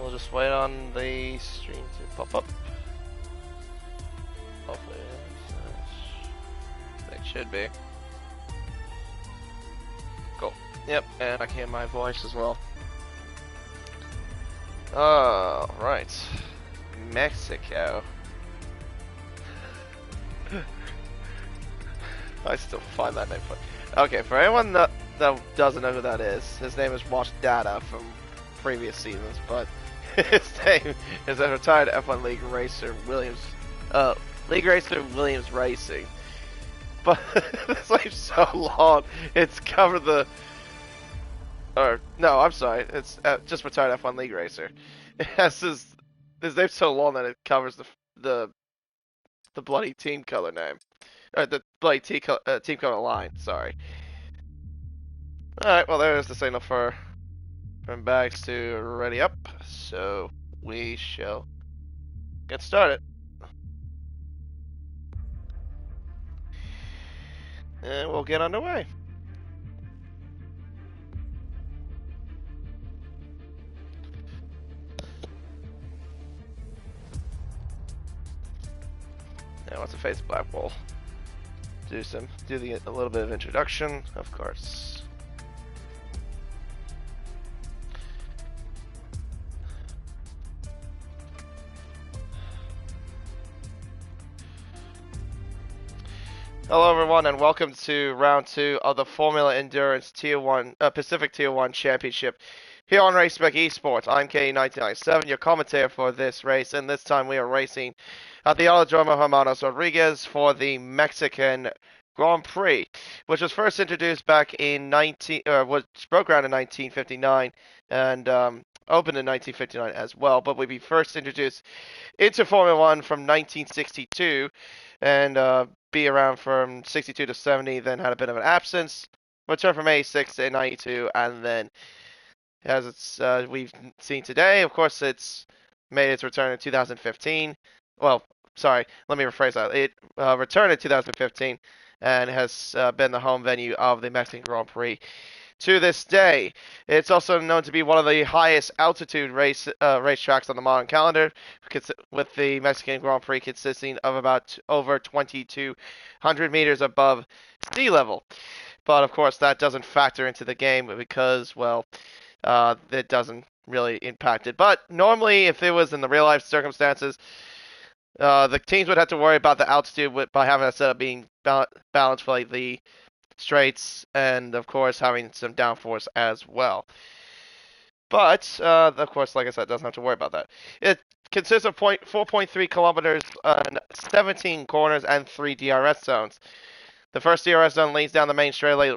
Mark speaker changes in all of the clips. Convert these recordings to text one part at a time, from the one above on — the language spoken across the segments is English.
Speaker 1: we'll just wait on the stream to pop up. Hopefully, it should be. Cool. Yep, and I can hear my voice as well. Oh, right. Mexico. I still find that name funny. Okay, for anyone that doesn't know who that is, his name is Wash Data from previous seasons, but his name is a retired F1 League racer Williams Racing. But this name's so long, it's covered the. Or no, I'm sorry, it's just retired F1 League racer. It has his name's so long that it covers the bloody team color name. The bloody team color line, sorry. Alright, well there's the signal from bags to ready up, so we shall get started. And we'll get underway. Now once I face black wall, do a little bit of introduction, of course. Hello everyone and welcome to round 2 of the Formula Endurance Pacific Tier 1 Championship here on Race Spec Esports. I'm K1997, your commentator for this race, and this time we are racing at the Autódromo Hermanos Rodríguez for the Mexican Grand Prix, which was first introduced back in broke ground in 1959 and opened in 1959 as well, but would be first introduced into Formula 1 from 1962 and be around from 62 to 70, then had a bit of an absence, returned from 86 to 92, and then as we've seen today, of course, it's made its return in 2015. Well, sorry, let me rephrase that. It returned in 2015 and has been the home venue of the Mexican Grand Prix to this day. It's also known to be one of the highest altitude racetracks on the modern calendar, with the Mexican Grand Prix consisting of about over 2,200 meters above sea level. But of course, that doesn't factor into the game because, well, it doesn't really impact it. But normally, if it was in the real life circumstances, the teams would have to worry about the altitude by having a setup being balanced for like the straights and, of course, having some downforce as well. But, of course, like I said, doesn't have to worry about that. It consists of 4.3 kilometers and 17 corners and 3 DRS zones. The first DRS zone leads down the main straightaway,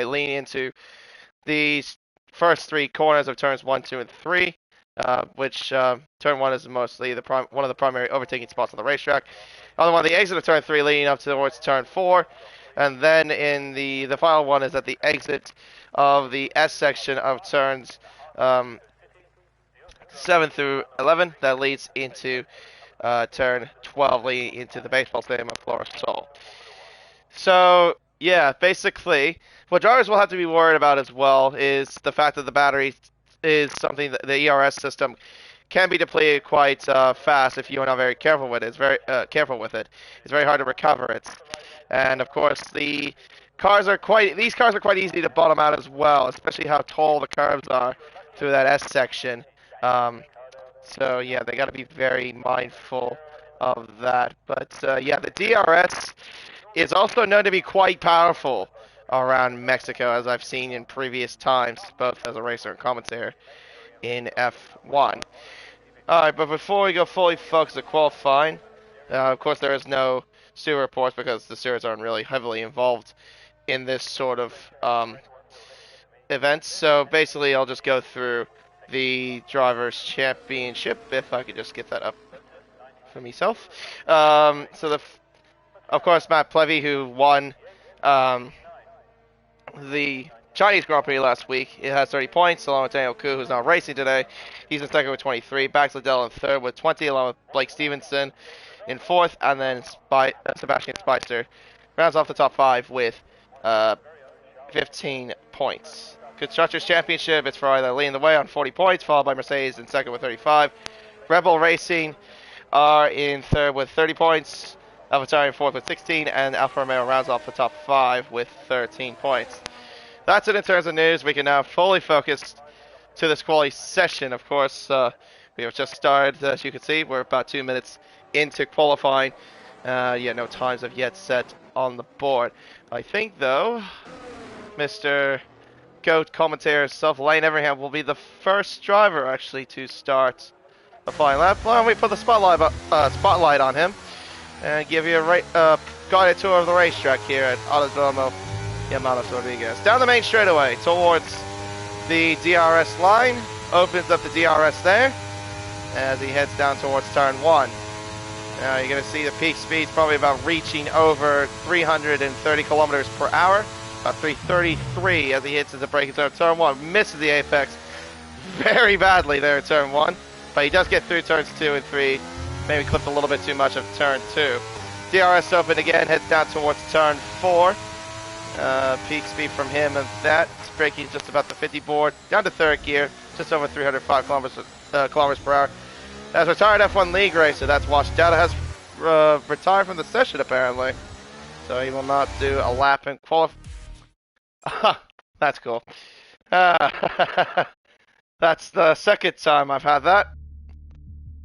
Speaker 1: leading into the first 3 corners of turns 1, 2, and 3, which turn 1 is mostly one of the primary overtaking spots on the racetrack. Other one, the exit of turn 3, leading up towards turn 4. And then in the final one is at the exit of the S section of turns 7 through 11. That leads into turn 12, leading into the baseball stadium of Floresol. So, yeah, basically, what drivers will have to be worried about as well is the fact that the battery is something that the ERS system can be depleted quite fast if you are not very careful with it. It's very careful with it. It's very hard to recover it. And of course, these cars are quite easy to bottom out as well, especially how tall the curves are through that S section. So yeah, they got to be very mindful of that. But yeah, the DRS is also known to be quite powerful around Mexico, as I've seen in previous times, both as a racer and commentator in F1. Alright, but before we go fully focused on qualifying, of course there is no sewer reports because the sewers aren't really heavily involved in this sort of event. So basically I'll just go through the Drivers' Championship, if I could just get that up for myself. Of course, Matt Plevy, who won the Chinese Grand Prix last week, it has 30 points, along with Daniel Koo, who's now racing today. He's in second with 23. Bax Liddell in third with 20, along with Blake Stevenson in fourth, and then Sebastian Spicer rounds off the top 5 with 15 points. Constructors Championship, it's Ferrari that leading the way on 40 points, followed by Mercedes in second with 35. Red Bull Racing are in third with 30 points, AlphaTauri in fourth with 16, and Alfa Romeo rounds off the top 5 with 13 points. That's it in terms of news. We can now fully focus to this quality session. Of course, we have just started, as you can see. We're about 2 minutes into qualifying. No times have yet set on the board. I think, though, Mr. GOAT commentator himself, Lane Everingham, will be the first driver, actually, to start the final lap. Why don't we put the spotlight on him and give you a guided tour of the racetrack here at Autódromo Hermanos Rodríguez. Down the main straightaway towards the DRS line, opens up the DRS there as he heads down towards turn 1. Now you're going to see the peak speed's probably about reaching over 330 kilometers per hour, about 333 as he hits the braking zone. Turn 1 misses the apex very badly there in turn 1, but he does get through turns 2 and 3, maybe clipped a little bit too much of turn 2. DRS open again, heads down towards turn 4. Peak speed from him and that. Braking just about the 50 board. Down to third gear, just over 305 kilometers per hour. As retired F1 League racer, that's Wash Data has retired from the session apparently. So he will not do a lap in qualify. That's cool. That's the second time I've had that.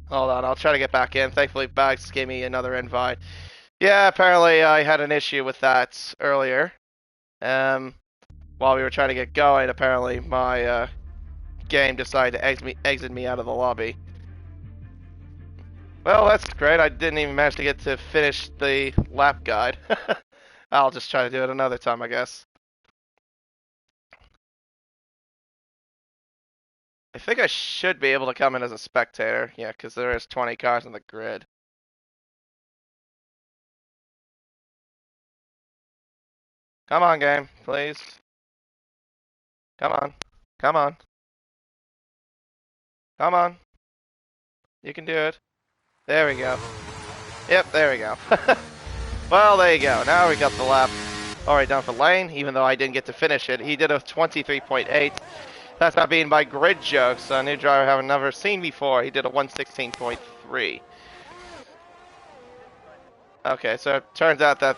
Speaker 1: Hold on, I'll try to get back in. Thankfully, Bags gave me another invite. Yeah, apparently I had an issue with that earlier. While we were trying to get going, apparently my game decided to exit me out of the lobby. Well, that's great. I didn't even manage to get to finish the lap guide. I'll just try to do it another time, I guess. I think I should be able to come in as a spectator. Yeah, because there is 20 cars on the grid. Come on, game, please. Come on. Come on. Come on. You can do it. There we go. Yep, there we go. Well, there you go. Now we got the lap already done for Lane, even though I didn't get to finish it. He did a 23.8. That's not being by grid jokes. A new driver I haven't never seen before. He did a 116.3. Okay, so it turns out that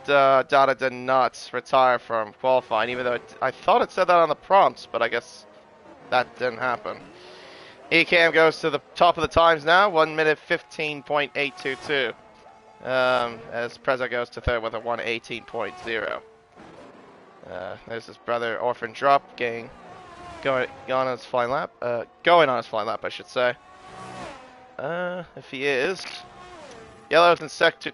Speaker 1: Dada did not retire from qualifying, even though I thought it said that on the prompts, but I guess that didn't happen. Ecam goes to the top of the times now, 1 minute 15.822. As Preza goes to third with a 118.0. There's his brother Orphan Drop going on his flying lap. Going on his flying lap, I should say. If he is. Yellow's in sector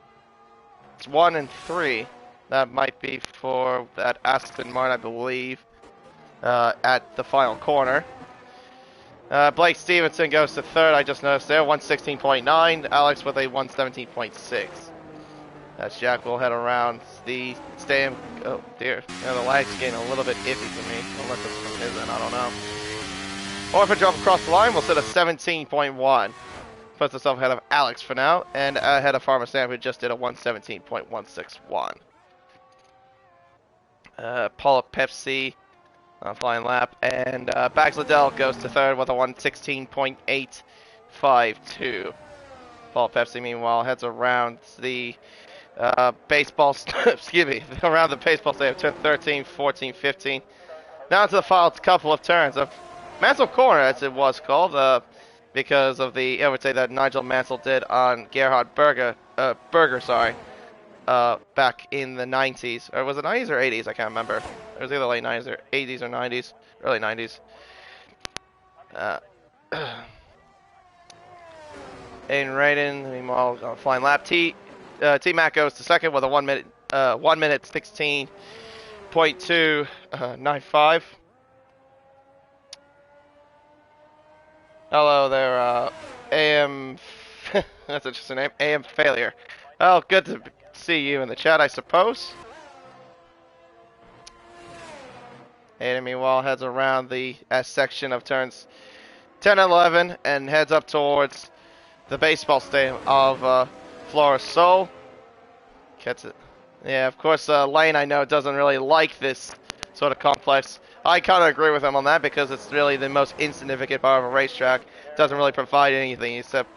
Speaker 1: 1 and 3. That might be for that Aston Martin, I believe, at the final corner. Blake Stevenson goes to third, I just noticed there, 116.9. Alex with a 117.6. As Jack will head around the stadium. Oh dear, the lag's getting a little bit iffy for me, unless it's from his end, I don't know. Orphan Drop across the line, we'll set a 17.1. Puts us ahead of Alex for now, and ahead of Farmer Sam, who just did a 117.161. Paula Pepsi on flying lap, and Bags Liddell goes to third with a 116.852. Paula Pepsi, meanwhile, heads around the baseball, excuse me, around the baseball stadium, turn 13, 14, 15. Now to the final couple of turns of Mansell Corner, as it was called, because of the overtake that Nigel Mansell did on Gerhard Berger, back in the 90s. Or was it 90s or 80s? I can't remember. It was either late 90s or 80s or 90s. Early 90s. Aiden Raiden, meanwhile, on a flying lap. T-Mac goes to second with a 1 minute 16.295. Hello there, AM. That's an interesting name. AM Failure. Oh, good to see you in the chat, I suppose. Aiden, meanwhile, heads around the S section of turns 10 and 11 and heads up towards the baseball stadium of Flora Sol. Gets it. Yeah, of course, Lane, I know, doesn't really like this sort of complex. I kind of agree with him on that because it's really the most insignificant part of a racetrack. Doesn't really provide anything except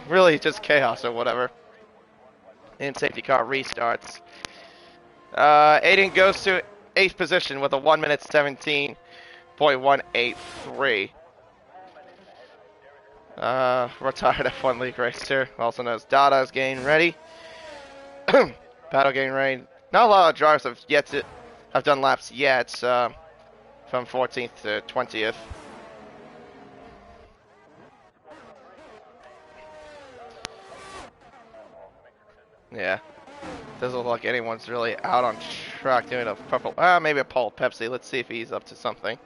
Speaker 1: really just chaos or whatever. And safety car restarts. Aiden goes to 8th position with a 1 minute 17.183. Retired F1 League racer, also known as Dada, is getting ready. Battle getting ready. Not a lot of drivers have done laps yet, from 14th to 20th. Yeah. Doesn't look like anyone's really out on track doing a purple. Maybe a Paul Pepsi. Let's see if he's up to something.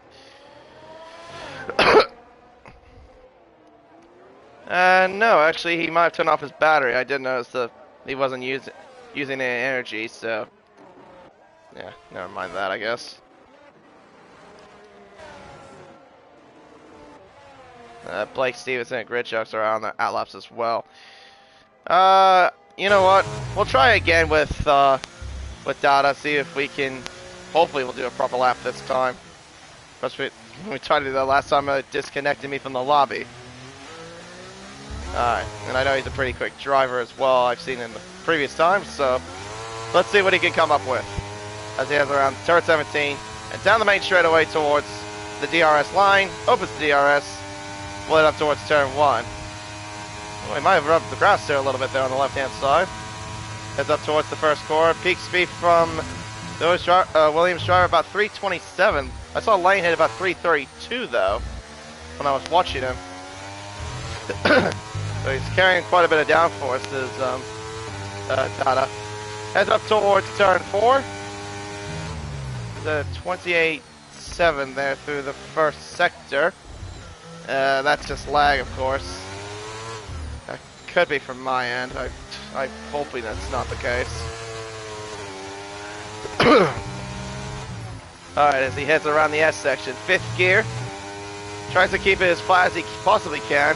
Speaker 1: No, actually, he might have turned off his battery. I did notice that he wasn't using any energy, so yeah, never mind that, I guess. Blake Stevenson and Grid Sharks are on the outlaps as well. You know what? We'll try again with Dada. See if we can. Hopefully, we'll do a proper lap this time. When we tried to do that last time, it disconnected me from the lobby. Alright, and I know he's a pretty quick driver as well. I've seen in the previous times, so let's see what he can come up with. As he has around turn 17 and down the main straightaway towards the DRS line, opens the DRS, split up towards turn 1. Well, he might have rubbed the grass there a little bit there on the left-hand side. Heads up towards the first corner. Peak speed from Williams driver about 327. I saw Lane hit about 332 though when I was watching him. So he's carrying quite a bit of downforce as Dada. Heads up towards turn 4. The 28.7 there through the first sector. That's just lag, of course. That could be from my end. I'm hoping that's not the case. Alright, as he heads around the S section, 5th gear. Tries to keep it as flat as he possibly can.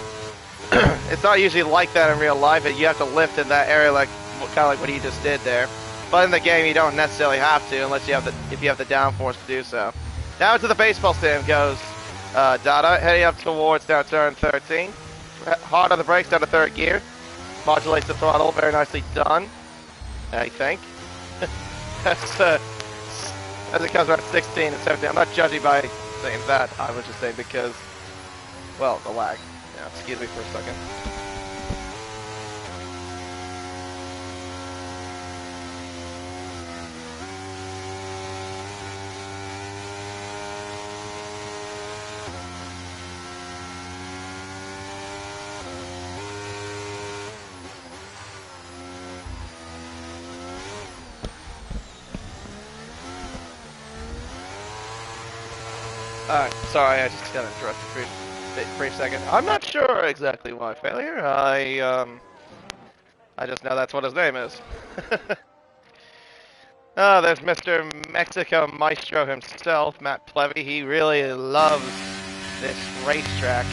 Speaker 1: It's not usually like that in real life. You have to lift in that area, like kind of like what he just did there. But in the game, you don't necessarily have to, unless you have if you have the downforce to do so. Now to the baseball stand goes Dada, heading up towards now turn 13. Hard on the brakes down to 3rd gear. Modulates the throttle, very nicely done, I think. As it comes around 16 and 17, I'm not judging by saying that. I was just saying because, well, the lag. Yeah, excuse me for a second. Alright, sorry, I just got interrupted for a brief second. I'm not sure exactly why failure. I just know that's what his name is. Oh, there's Mr. Mexico Maestro himself, Matt Plevy. He really loves this racetrack.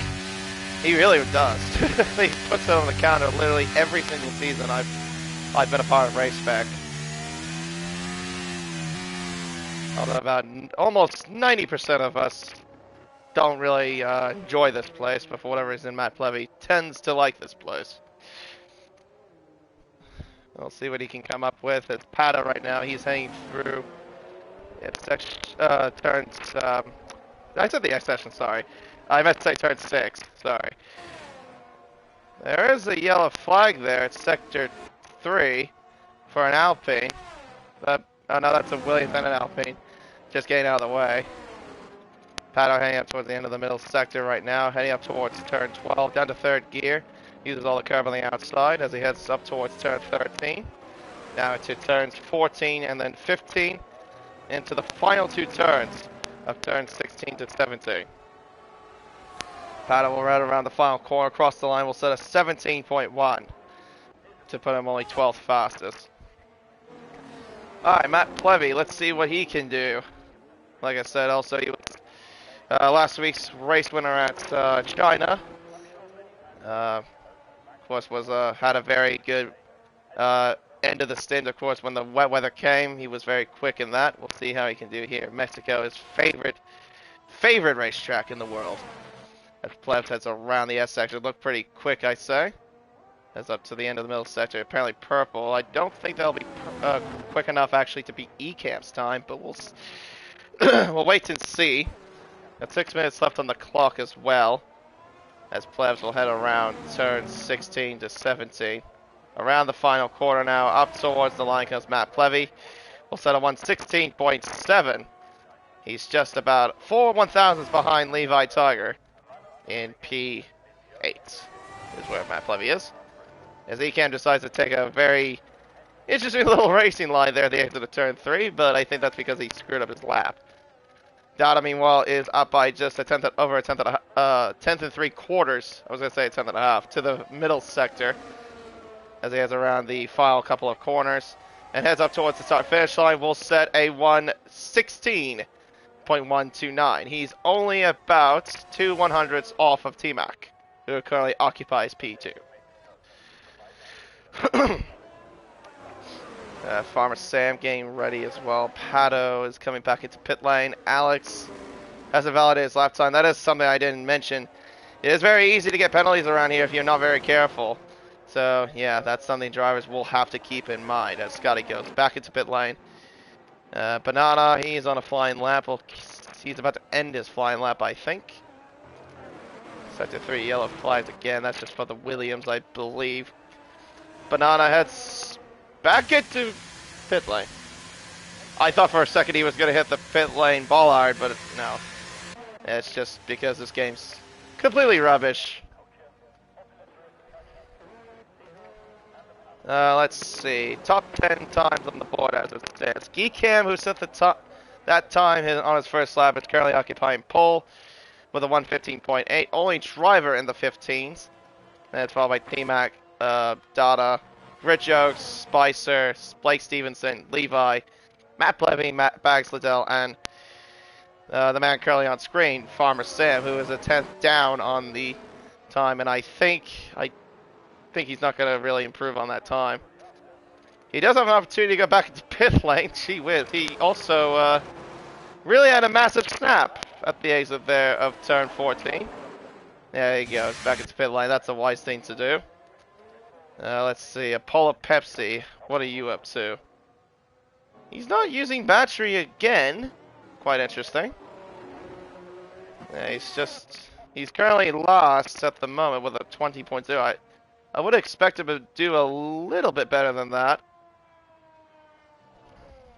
Speaker 1: He really does. He puts it on the counter literally every single season I've been a part of Race Spec. Although about almost 90% of us don't really enjoy this place, but for whatever reason, Matt Plevy tends to like this place. We'll see what he can come up with. It's Pata right now. He's hanging through. It's turns. I said the X section. Sorry, I meant to say turn 6. Sorry. There is a yellow flag there. It's sector 3 for an Alpine. Oh no, that's a Williams and an Alpine. Just getting out of the way. Pato heading up towards the end of the middle sector right now, heading up towards turn 12, down to 3rd gear. Uses all the curb on the outside as he heads up towards turn 13. Now to turns 14 and then 15, into the final 2 turns of turns 16 to 17. Pato will run around the final corner, across the line, will set a 17.1 to put him only 12th fastest. Alright, Matt Plevy, let's see what he can do. Like I said, also he was last week's race winner at China. Of course, had a very good end of the stint, of course, when the wet weather came. He was very quick in that. We'll see how he can do here. Mexico is favorite racetrack in the world. As Plebs heads around the S section, look pretty quick, I say. Heads up to the end of the middle sector. Apparently purple. I don't think they'll be quick enough actually to beat Ecamp's time, but we'll wait and see. Got 6 minutes left on the clock as well. As Plebs will head around turns 16 to 17. Around the final quarter now, up towards the line comes Matt Plevy. We'll set a 116.7. He's just about 4 1,000ths behind Levi Tiger in P8 is where Matt Plevy is. As Ecam decides to take a very interesting little racing line there at the exit of turn 3, but I think that's because he screwed up his lap. Dada, meanwhile, is up by just a tenth and 3 quarters. I was going to say a tenth and a half to the middle sector as he heads around the final couple of corners and heads up towards the start finish line. We'll set a 116.129. He's only about 2 100ths off of T-Mac, who currently occupies P2. Farmer Sam getting ready as well. Pato is coming back into pit lane. Alex hasn't validated his lap time. That is something I didn't mention. It is very easy to get penalties around here if you're not very careful. So, yeah, that's something drivers will have to keep in mind as Scotty goes back into pit lane. Banana, he's on a flying lap. Well, he's about to end his flying lap, I think. Sector 3 yellow flags again. That's just for the Williams, I believe. Banana heads back into pit lane. I thought for a second he was going to hit the pit lane bollard, but no. It's just because this game's completely rubbish. Let's see. Top 10 times on the board as it stands. Geekam, who set that time on his first lap, is currently occupying pole with a 115.8. Only driver in the 15s. And it's followed by T-Mac, Dada, Grit Jokes, Spicer, Blake Stevenson, Levi, Matt Plevy, Matt Bags Liddell, and the man currently on screen, Farmer Sam, who is a 10th down on the time, and I think he's not going to really improve on that time. He does have an opportunity to go back into pit lane. Gee whiz, he also really had a massive snap at the exit there of turn 14. There he goes, back into pit lane. That's a wise thing to do. Let's see, Apollo Pepsi, what are you up to? He's not using battery again. Quite interesting. Yeah, he's currently lost at the moment with a 20.0. I would expect him to do a little bit better than that.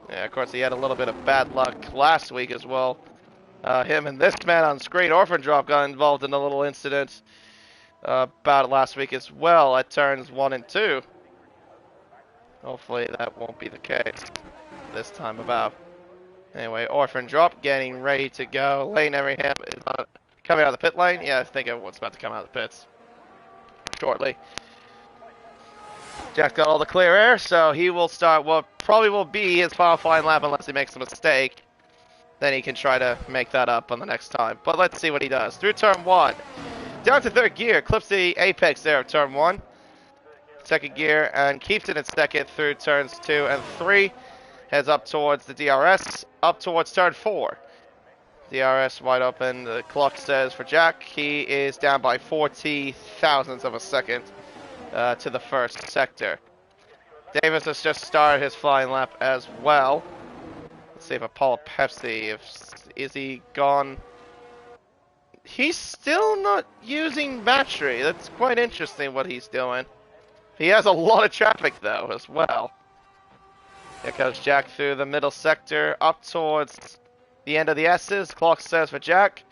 Speaker 1: Yeah, of course, he had a little bit of bad luck last week as well. Him and this man on screen, Orphan Drop, got involved in a little incident about last week as well at turns 1 and 2. Hopefully that won't be the case this time about. Anyway, Orphan Drop getting ready to go. Lane Everingham is coming out of the pit lane. Yeah, I think everyone's about to come out of the pits shortly. Jack's got all the clear air, so he will start what probably will be his final flying lap unless he makes a mistake. Then he can try to make that up on the next time. But let's see what he does. Through turn 1. Down to third gear. Clips the apex there of turn 1. Second gear and keeps it in second through turns 2 and 3. Heads up towards the DRS. Up towards turn 4. DRS wide open. The clock says for Jack, he is down by 40 thousandths of a second to the first sector. Davis has just started his flying lap as well. Let's see if Apollo Pepsi, is he gone? He's still not using battery. That's quite interesting what he's doing. He has a lot of traffic though as well. Here comes Jack through the middle sector up towards the end of the S's. Clock says for Jack,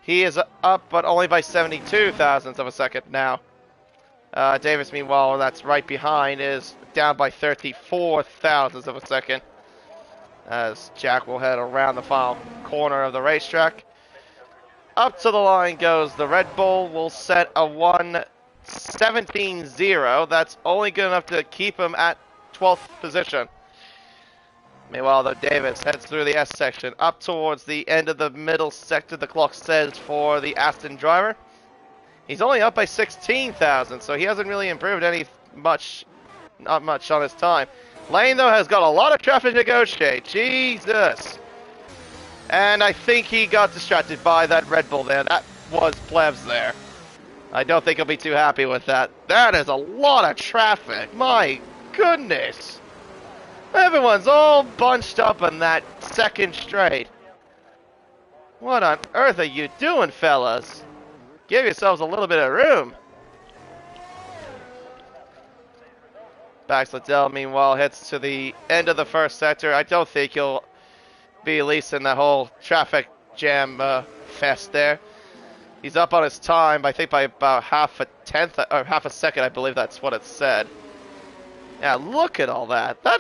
Speaker 1: he is up but only by 72 thousandths of a second now. Davis, meanwhile, that's right behind, is down by 34 thousandths of a second. As Jack will head around the final corner of the racetrack. Up to the line goes the Red Bull. Will set a 1:17.0. That's only good enough to keep him at 12th position. Meanwhile, though, Davis heads through the S section up towards the end of the middle sector. The clock says for the Aston driver. He's only up by 16,000, so he hasn't really improved any much not much on his time. Lane, though, has got a lot of traffic to negotiate. Jesus. And I think he got distracted by that Red Bull there. That was Plebs there. I don't think he'll be too happy with that. That is a lot of traffic. My goodness. Everyone's all bunched up in that second straight. What on earth are you doing, fellas? Give yourselves a little bit of room. Bax Liddell, meanwhile, heads to the end of the first sector. I don't think he'll be releasing that whole traffic jam fest there. He's up on his time, I think by about half a tenth, or half a second, I believe that's what it said. Yeah, look at all that. Well,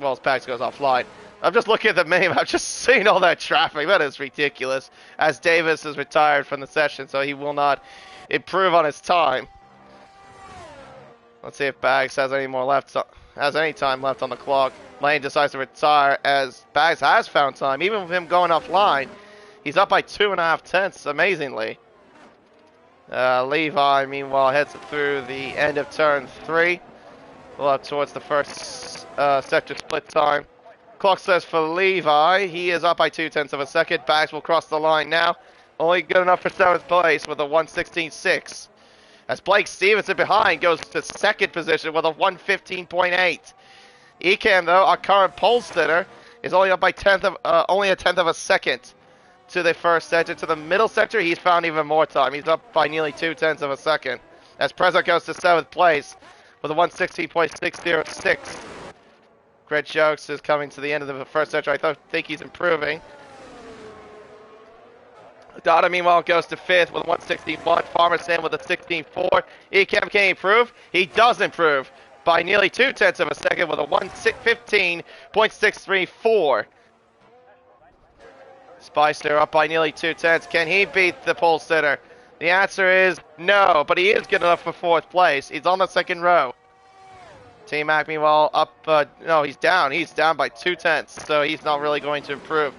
Speaker 1: his Pax goes offline. I'm just looking at the meme. I've just seen all that traffic. That is ridiculous. As Davis is retired from the session, so he will not improve on his time. Let's see if Bags has any time left on the clock. Lane decides to retire as Bags has found time. Even with him going offline, he's up by 2.5 tenths, amazingly. Levi, meanwhile, heads through the end of turn 3. Well, up towards the first sector split time. Clock says for Levi, he is up by 0.2 of a second. Bags will cross the line now. Only good enough for 7th place with a 1:16.6. As Blake Stevenson behind goes to second position with a 1:15.8. Ecamm, though, our current pole sitter, is only up by only a tenth of a second to the first sector. To the middle sector, he's found even more time. He's up by nearly 0.2 of a second. As Prezzo goes to 7th place with a 1:16.606. Greg Jokes is coming to the end of the first sector. I think he's improving. Dada, meanwhile, goes to 5th with a 1:16.1. Farmer Sam with a 16.4. Ecamm can improve. He does improve by nearly 0.2 of a second with a 1:15.634. Spicer up by nearly 0.2. Can he beat the pole sitter? The answer is no, but he is good enough for 4th place. He's on the second row. T-Mac, meanwhile, up, no, he's down. He's down by 0.2, so he's not really going to improve.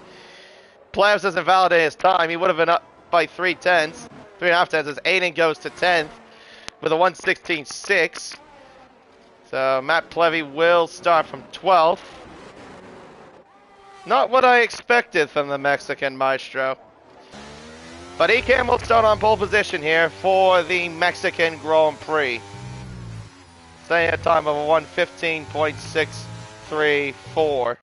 Speaker 1: Plebs doesn't validate his time. He would have been up by 3.5 tenths as Aiden goes to 10th with a 1:16.6. So Matt Plevy will start from 12th. Not what I expected from the Mexican maestro. But Ecamm will start on pole position here for the Mexican Grand Prix. Staying at a time of a 1:15.634.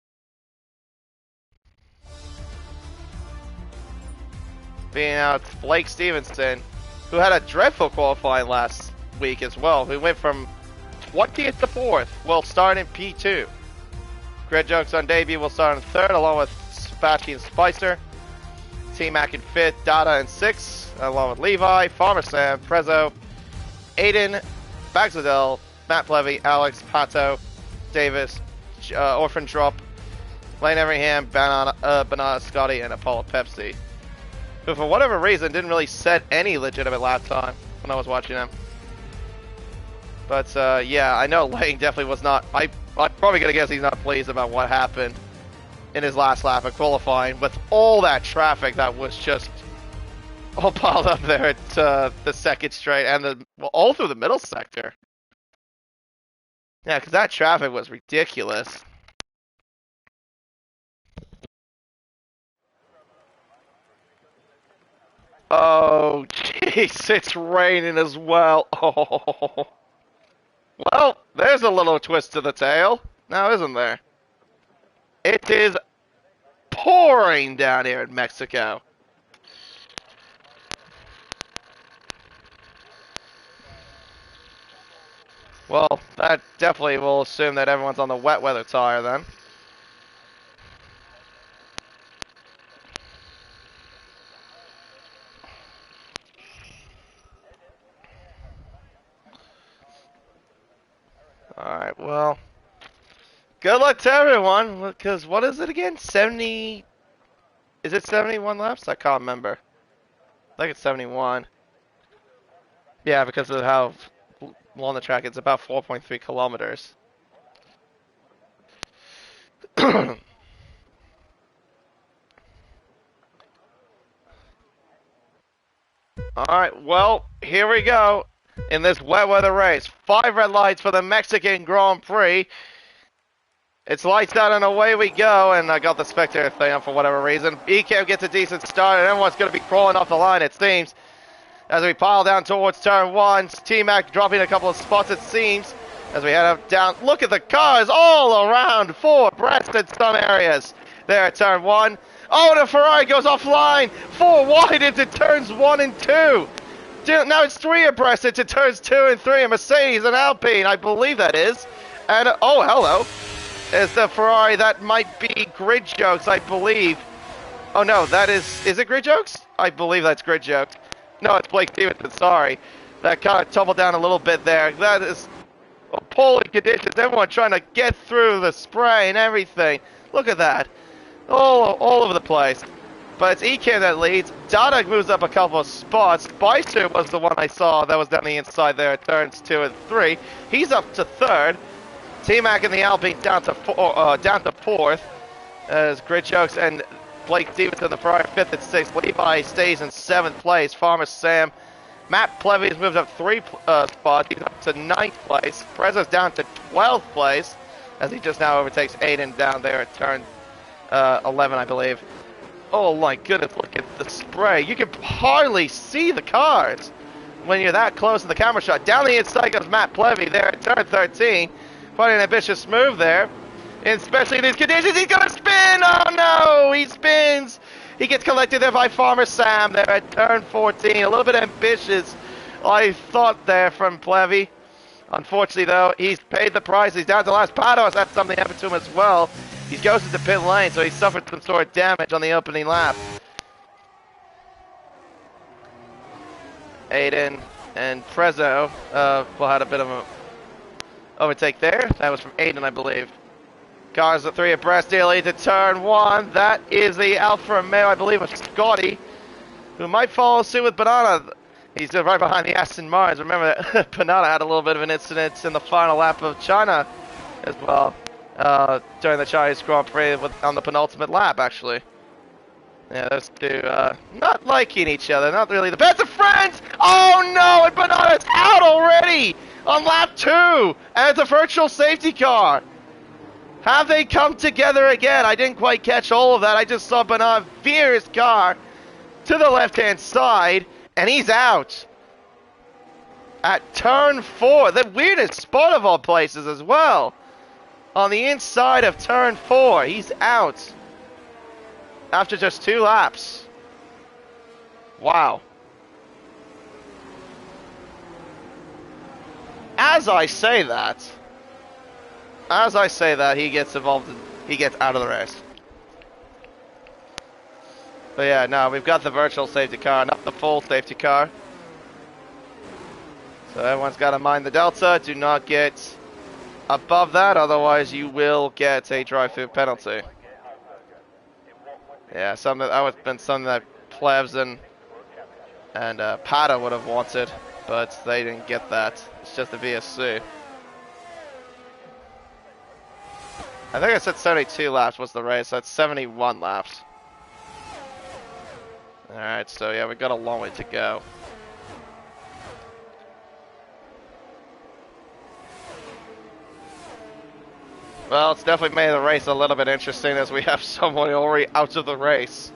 Speaker 1: Being out Blake Stevenson, who had a dreadful qualifying last week as well. He went from 20th to 4th. Will start in P2. Greg Jokes on debut will start in 3rd, along with Sebastian Spicer. T-Mac in 5th, Dada in 6th, along with Levi, Farmer Sam, Prezzo, Aiden, Bagzadell, Matt Plevy, Alex, Pato, Davis, Orphan Drop, Lane Everingham, Banana Scotty, and Apollo Pepsi. Who, for whatever reason, didn't really set any legitimate lap time when I was watching him. But, yeah, I know Lane definitely was not... I'm probably going to guess he's not pleased about what happened in his last lap of qualifying with all that traffic that was just all piled up there at the second straight and all through the middle sector. Yeah, because that traffic was ridiculous. Oh, jeez, it's raining as well. Oh. Well, there's a little twist to the tail, now isn't there? It is pouring down here in Mexico. Well, that definitely will assume that everyone's on the wet weather tire then. Alright, well, good luck to everyone, because what is it again? 70... Is it 71 laps? I can't remember. I think it's 71. Yeah, because of how long the track is, about 4.3 kilometers. Alright, well, here we go. in this wet weather race. 5 red lights for the Mexican Grand Prix. It's lights out and away we go, and I got the spectator thing up for whatever reason. ECAM gets a decent start, and everyone's going to be crawling off the line, it seems. As we pile down towards turn 1, T-Mac dropping a couple of spots, it seems. As we head up down, look at the cars all around, 4 abreast in some areas. There at turn 1. Oh, the Ferrari goes offline, 4 wide into turns 1 and 2. Now it's 3 abreast into turns 2 and 3. A Mercedes and Alpine, I believe that is. And, oh, hello. Is the Ferrari, that might be Grid Jokes, I believe. Oh no, that is it Grid Jokes? I believe that's Grid Jokes. No, it's Blake Stevenson, sorry. That kind of tumbled down a little bit there. That is appalling conditions. Everyone trying to get through the spray and everything. Look at that. All over the place. But it's EK that leads. Dada moves up a couple of spots. Spicer was the one I saw that was down the inside there at turns 2 and 3. He's up to 3rd. T-Mac and the Alpine down to 4th, as Grid Jokes and Blake Stevenson, the Ferrari 5th and 6th. Levi stays in 7th place. Farmer Sam, Matt Plevy has moved up 3 spots. He's up to 9th place. Prezzo's down to 12th place, as he just now overtakes Aiden down there at turn 11, I believe. Oh my goodness, look at the spray. You can hardly see the cars when you're that close to the camera shot. Down the inside goes Matt Plevy there at turn 13. Quite an ambitious move there, and especially in these conditions. He's gonna spin! Oh no, he spins! He gets collected there by Farmer Sam there at turn 14. A little bit ambitious, I thought there from Plevy. Unfortunately though, he's paid the price. He's down to last. Pados had something happen to him as well. He goes into pit lane, so he suffered some sort of damage on the opening lap. Aiden and Prezzo had a bit of a overtake there. That was from Aiden, I believe. Cars at 3 abreast, nearly to turn 1. That is the Alfa Romeo, I believe, of Scotty, who might follow suit with Banana. He's right behind the Aston Martins. Remember that Banana had a little bit of an incident in the final lap of China as well, during the Chinese Grand Prix on the penultimate lap, actually. Yeah, those two not liking each other, not really the best of friends. Oh no, and Banana's out already on lap 2, and it's a virtual safety car. Have they come together again? I didn't quite catch all of that. I just saw Banana veer his car to the left-hand side, and he's out at turn 4. The weirdest spot of all places as well. On the inside of turn 4, he's out after just 2 laps. Wow. As I say that, he gets involved, he gets out of the race. But yeah, no, we've got the virtual safety car, not the full safety car. So everyone's got to mind the delta. Do not get above that, otherwise you will get a drive-through penalty. Yeah, something that would have been something that Plebs and Pata would have wanted, but they didn't get that. It's just a VSC. I think I said 72 laps was the race. That's 71 laps. Alright, so yeah, we've got a long way to go. Well, it's definitely made the race a little bit interesting as we have someone already out of the race.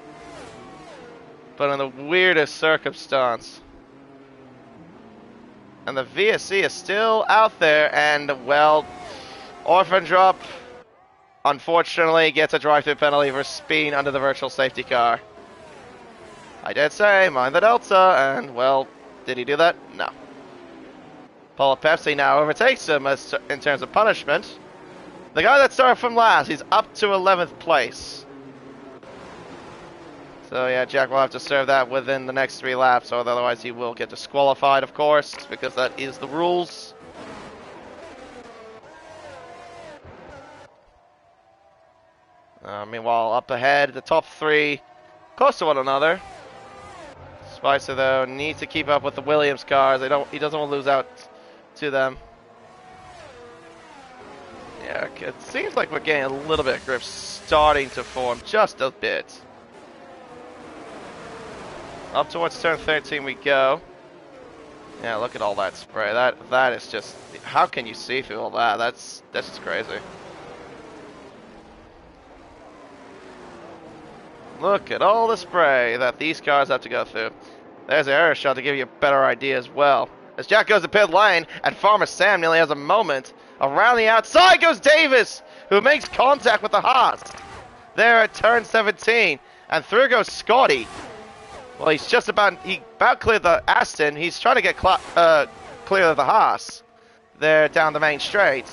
Speaker 1: But in the weirdest circumstance. And the VSC is still out there, and well, Orphan Drop unfortunately gets a drive-through penalty for speeding under the virtual safety car. I did say, mind the delta, and well, did he do that? No. Paula Pepsi now overtakes him in terms of punishment. The guy that started from last, he's up to 11th place. So yeah, Jack will have to serve that within the next 3 laps, or otherwise he will get disqualified, of course, because that is the rules. Meanwhile, up ahead, the top 3 close to one another. Spicer, though, needs to keep up with the Williams cars. He doesn't want to lose out to them. Yeah, it seems like we're getting a little bit of grip starting to form, just a bit. Up towards turn 13 we go. Yeah, look at all that spray. That is just, how can you see through all that? That's just crazy. Look at all the spray that these cars have to go through. There's an air shot to give you a better idea as well. As Jack goes to pit lane, and Farmer Sam nearly has a moment. Around the outside goes Davis, who makes contact with the Haas. There at turn 17, and through goes Scotty. Well, he about cleared the Aston. He's trying to get clear of the Haas. There down the main straight.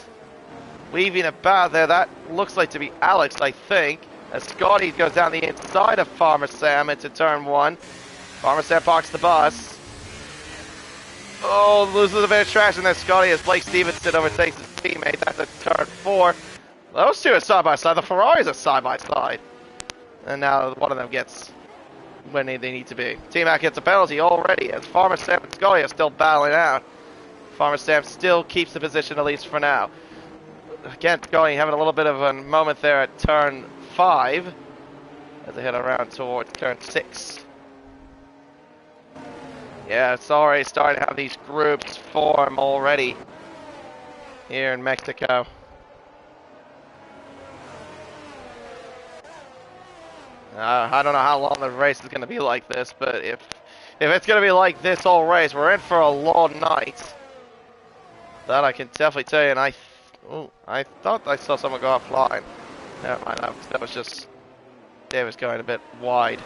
Speaker 1: Weaving about there, that looks like to be Alex, I think. As Scotty goes down the inside of Farmer Sam into turn 1. Farmer Sam parks the bus. Oh, loses a bit of traction there, Scotty, as Blake Stevenson overtakes his teammate. That's at turn 4. Those two are side by side. The Ferraris are side by side. And now one of them gets when they need to be. T-Mac gets a penalty already as Farmer Sam and Scotty are still battling out. Farmer Sam still keeps the position, at least for now. Again, Scotty having a little bit of a moment there at turn 5 as they head around towards turn 6. Yeah, it's already starting to have these groups form already here in Mexico. I don't know how long the race is going to be like this, but if it's going to be like this all race, we're in for a long night. That I can definitely tell you, and I thought I saw someone go offline. Never mind, that was just Davis going a bit wide.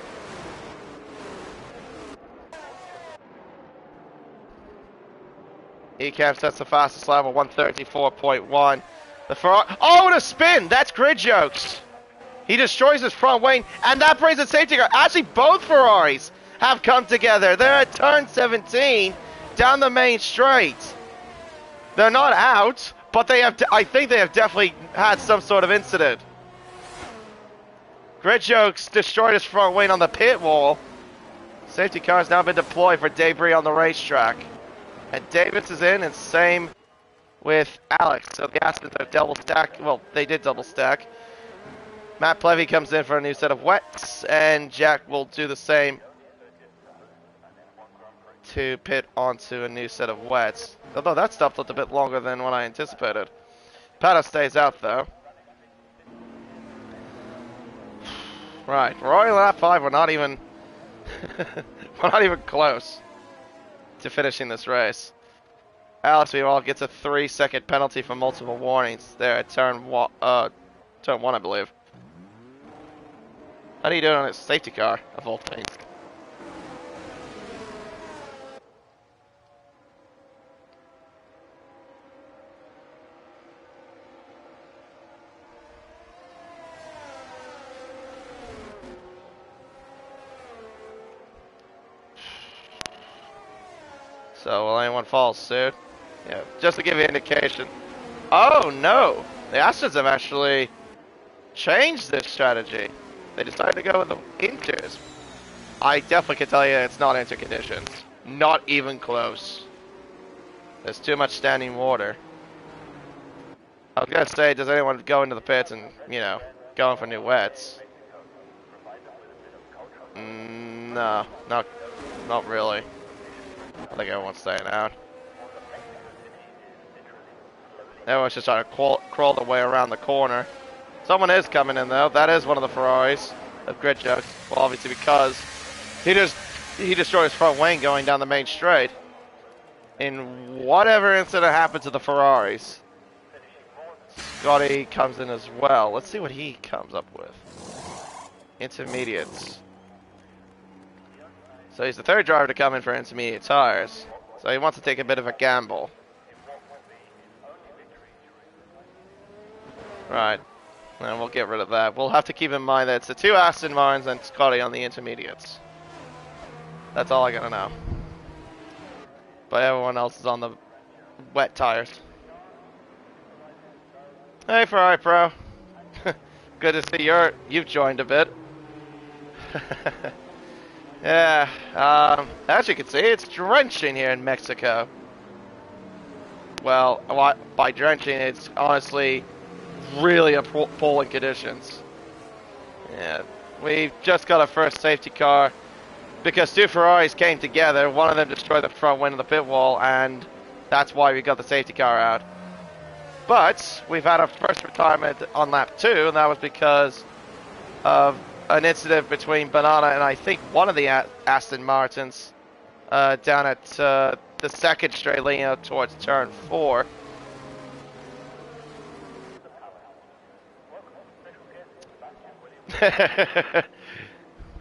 Speaker 1: Ecam sets the fastest lap of 134.1. The Ferrari, oh, and a spin! That's grid jokes! He destroys his front wing, and that brings a safety car. Actually, both Ferraris have come together. They're at turn 17, down the main straight. They're not out, but they have. I think they have definitely had some sort of incident. Grid Jokes destroyed his front wing on the pit wall. Safety car has now been deployed for debris on the racetrack. And Davis is in, and same with Alex. So the Aspens are double stack. Well, they did double stack. Matt Plevy comes in for a new set of wets, and Jack will do the same to pit onto a new set of wets. Although that stuff looked a bit longer than what I anticipated. Pato stays out though. Right, we're already lap 5. We're not even we're not even close to finishing this race. Alex meanwhile gets a 3-second penalty for multiple warnings there at turn 1, I believe. How do you do it on his safety car, of all things? So, will anyone follow suit? Yeah, just to give you an indication. Oh, no! The Astons have actually changed this strategy. They decided to go with the inters. I definitely can tell you it's not inter conditions. Not even close. There's too much standing water. I was gonna say, does anyone go into the pits and, you know, going for new wets? No, not really. I think everyone's staying out. Everyone's just trying to crawl their way around the corner. Someone is coming in though. That is one of the Ferraris of Grid Jokes. Well, obviously because he destroyed his front wing going down the main straight. In whatever incident happened to the Ferraris, Scotty comes in as well. Let's see what he comes up with. Intermediates. So he's the third driver to come in for intermediate tires. So he wants to take a bit of a gamble. Right. And we'll get rid of that. We'll have to keep in mind that it's the 2 Aston Martins and Scotty on the intermediates. That's all I gotta know. But everyone else is on the wet tires. Hey Ferrari Pro. Good to see you've joined a bit. Yeah, as you can see, it's drenching here in Mexico. Well, by drenching, it's honestly really appalling conditions. Yeah, we've just got our first safety car because two Ferraris came together. One of them destroyed the front wing of the pit wall, and that's why we got the safety car out. But we've had our first retirement on lap 2, and that was because of an incident between Banana and I think one of the Aston Martins down at the second straight leading out towards turn 4.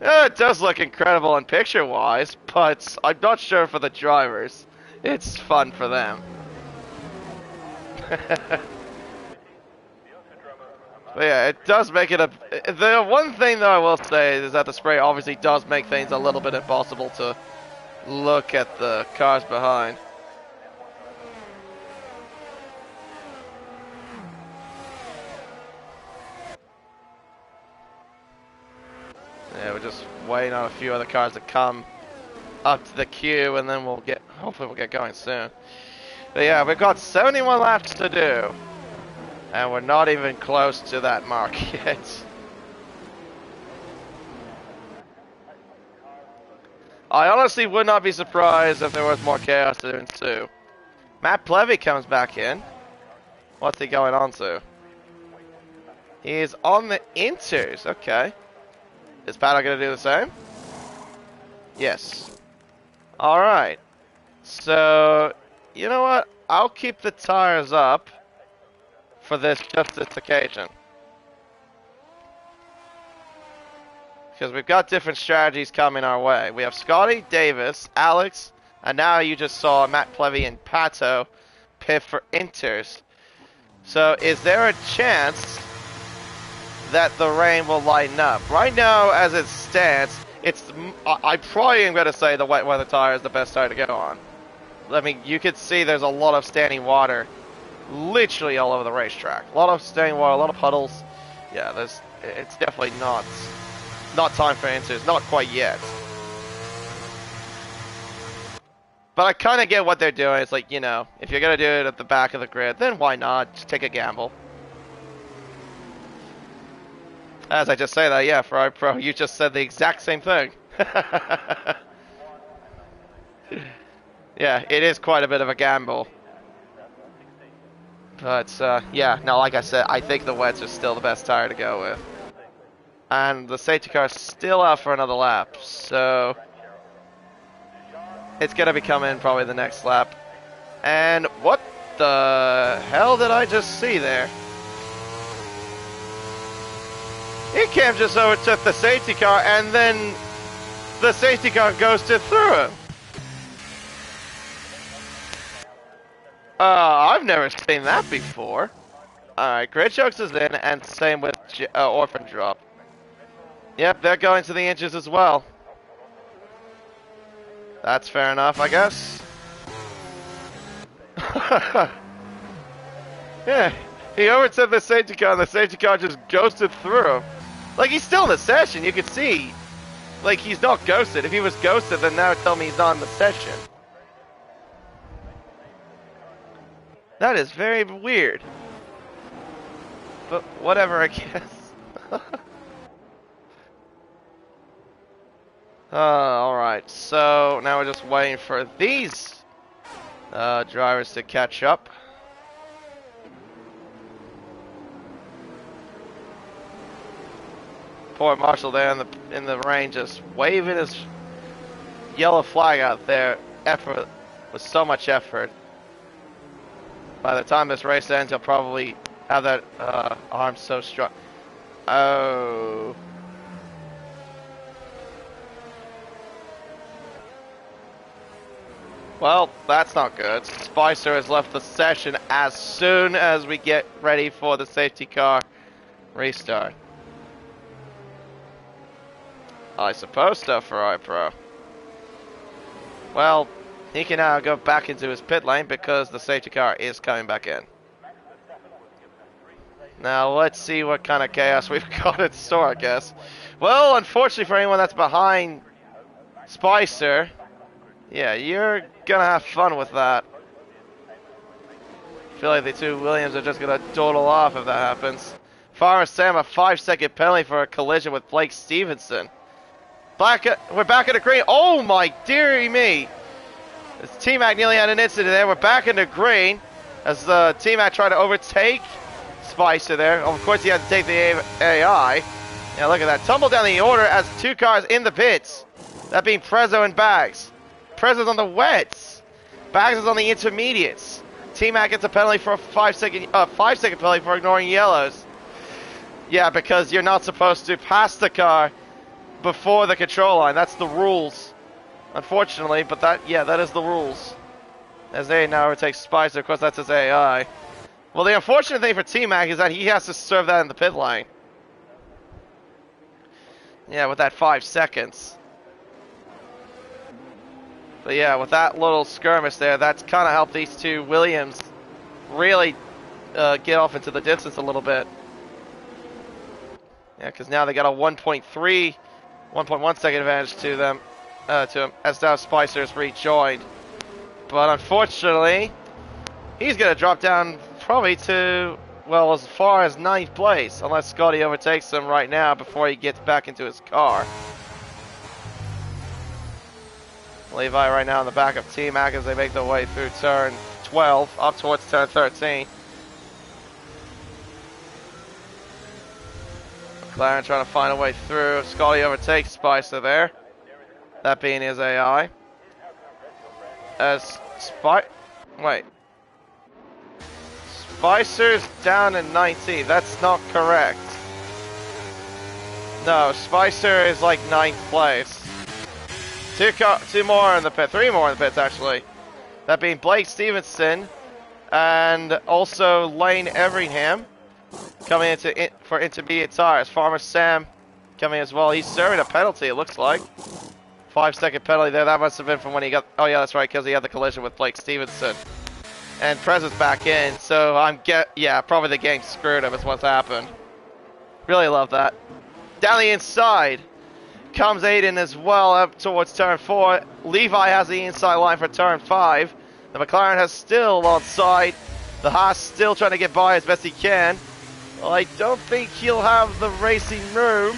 Speaker 1: It does look incredible in picture-wise, but I'm not sure for the drivers. It's fun for them. But yeah, it does make it the one thing that I will say is that the spray obviously does make things a little bit impossible to look at the cars behind. Yeah, we're just waiting on a few other cars to come up to the queue, and then hopefully we'll get going soon. But yeah, we've got 71 laps to do, and we're not even close to that mark yet. I honestly would not be surprised if there was more chaos to ensue. Matt Plevy comes back in. What's he going on to? He is on the inters, okay. Is Paddock going to do the same? Yes. Alright. So, you know what? I'll keep the tires up for this occasion. Because we've got different strategies coming our way. We have Scotty, Davis, Alex, and now you just saw Matt Plevy and Pato pit for inters. So, is there a chance that the rain will lighten up? Right now, as it stands, I probably am going to say the wet weather tire is the best tire to go on. I mean, you can see there's a lot of standing water literally all over the racetrack. A lot of standing water, a lot of puddles. Yeah, it's definitely not time for inters, not quite yet. But I kind of get what they're doing. It's like, you know, if you're going to do it at the back of the grid, then why not? Just take a gamble. As I just say that, yeah, Ferrari Pro, you just said the exact same thing. Yeah, it is quite a bit of a gamble. But, yeah, no, like I said, I think the wets are still the best tire to go with. And the safety car is still out for another lap, so it's going to be coming probably the next lap. And what the hell did I just see there? Ecam just overtook the safety car, and then the safety car ghosted through him. I've never seen that before. Alright, Grid Jokes is in, and same with Orphan Drop. Yep, they're going to the inches as well. That's fair enough, I guess. Yeah, he overtook the safety car, and the safety car just ghosted through him. Like, he's still in the session, you can see. Like, he's not ghosted. If he was ghosted, then now tell me he's not in the session. That is very weird. But whatever, I guess. Alright, so now we're just waiting for these drivers to catch up. Poor Marshall there in the rain, just waving his yellow flag out there. Effort with so much effort. By the time this race ends, he'll probably have that arm so strong. Oh. Well, that's not good. Spicer has left the session as soon as we get ready for the safety car restart. I suppose so, Ferrari Pro. Well, he can now go back into his pit lane because the safety car is coming back in. Now, let's see what kind of chaos we've got in store, I guess. Well, unfortunately for anyone that's behind Spicer, yeah, you're gonna have fun with that. I feel like the two Williams are just gonna dawdle off if that happens. Farah Sam, a 5-second penalty for a collision with Blake Stevenson. We're back in the green. Oh my dearie me. T-Mac nearly had an incident there. We're back in the green as T-Mac tried to overtake Spicer there. Of course, he had to take the AI. Yeah, look at that. Tumble down the order as 2 cars in the pits. That being Prezzo and Bags. Prezzo's on the wets. Bags is on the intermediates. T-Mac gets a penalty for a 5-second penalty for ignoring yellows. Yeah, because you're not supposed to pass the car before the control line. That's the rules. Unfortunately, but that is the rules. As they now overtake Spicer, of course that's his AI. Well, the unfortunate thing for T-Mac is that he has to serve that in the pit lane. Yeah, with that 5 seconds. But yeah, with that little skirmish there, that's kind of helped these two Williams really get off into the distance a little bit. Yeah, because now they got a 1.1 second advantage to them, to him, as now Spicer's rejoined. But unfortunately, he's going to drop down probably to, well, as far as 9th place, unless Scotty overtakes him right now before he gets back into his car. Levi right now in the back of T-Mac as they make their way through turn 12, up towards turn 13. McLaren trying to find a way through. Scotty overtakes Spicer there. That being his AI. As Spicer's down in 19th. That's not correct. No, Spicer is like 9th place. Two more in the pit. 3 more in the pits, actually. That being Blake Stevenson and also Lane Everingham coming into for intermediate tires. Farmer Sam coming as well. He's serving a penalty, it looks like. 5-second penalty there. That must have been from when he got... Oh, yeah, that's right, because he had the collision with Blake Stevenson. And Prezzo's back in, so yeah, probably the game screwed him is what's happened. Really love that. Down the inside comes Aiden as well up towards turn 4. Levi has the inside line for turn 5. The McLaren has still on side. The Haas still trying to get by as best he can. Well, I don't think he'll have the racing room.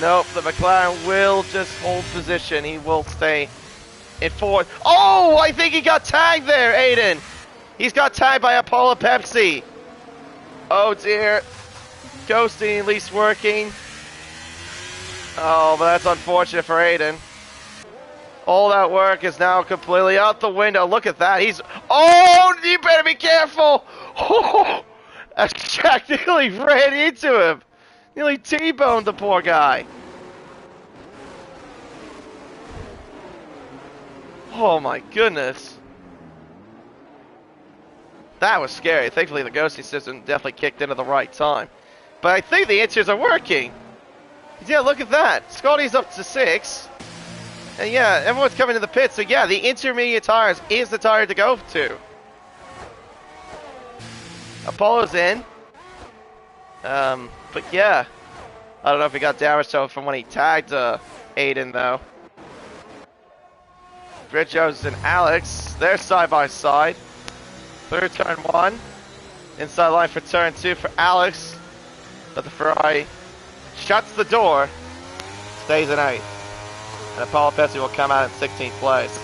Speaker 1: Nope, the McLaren will just hold position. He will stay in 4th. Oh, I think he got tagged there, Aiden. He's got tagged by Apollo Pepsi. Oh dear. Ghosting at least working. Oh, but that's unfortunate for Aiden. All that work is now completely out the window. Look at that. Oh, you better be careful. Oh, Jack nearly ran into him. Nearly T-boned the poor guy. Oh my goodness. That was scary. Thankfully the ghosting system definitely kicked in at the right time. But I think the inters are working. Yeah, look at that. Scotty's up to 6. And yeah, everyone's coming to the pit. So yeah, the intermediate tires is the tire to go to. Apollo's in. But yeah. I don't know if he got damaged from when he tagged Aiden though. Britt Jones and Alex, they're side by side. Through turn 1. Inside line for turn 2 for Alex. But the Ferrari shuts the door, stays in 8th. And Apollo Pepsi will come out in 16th place.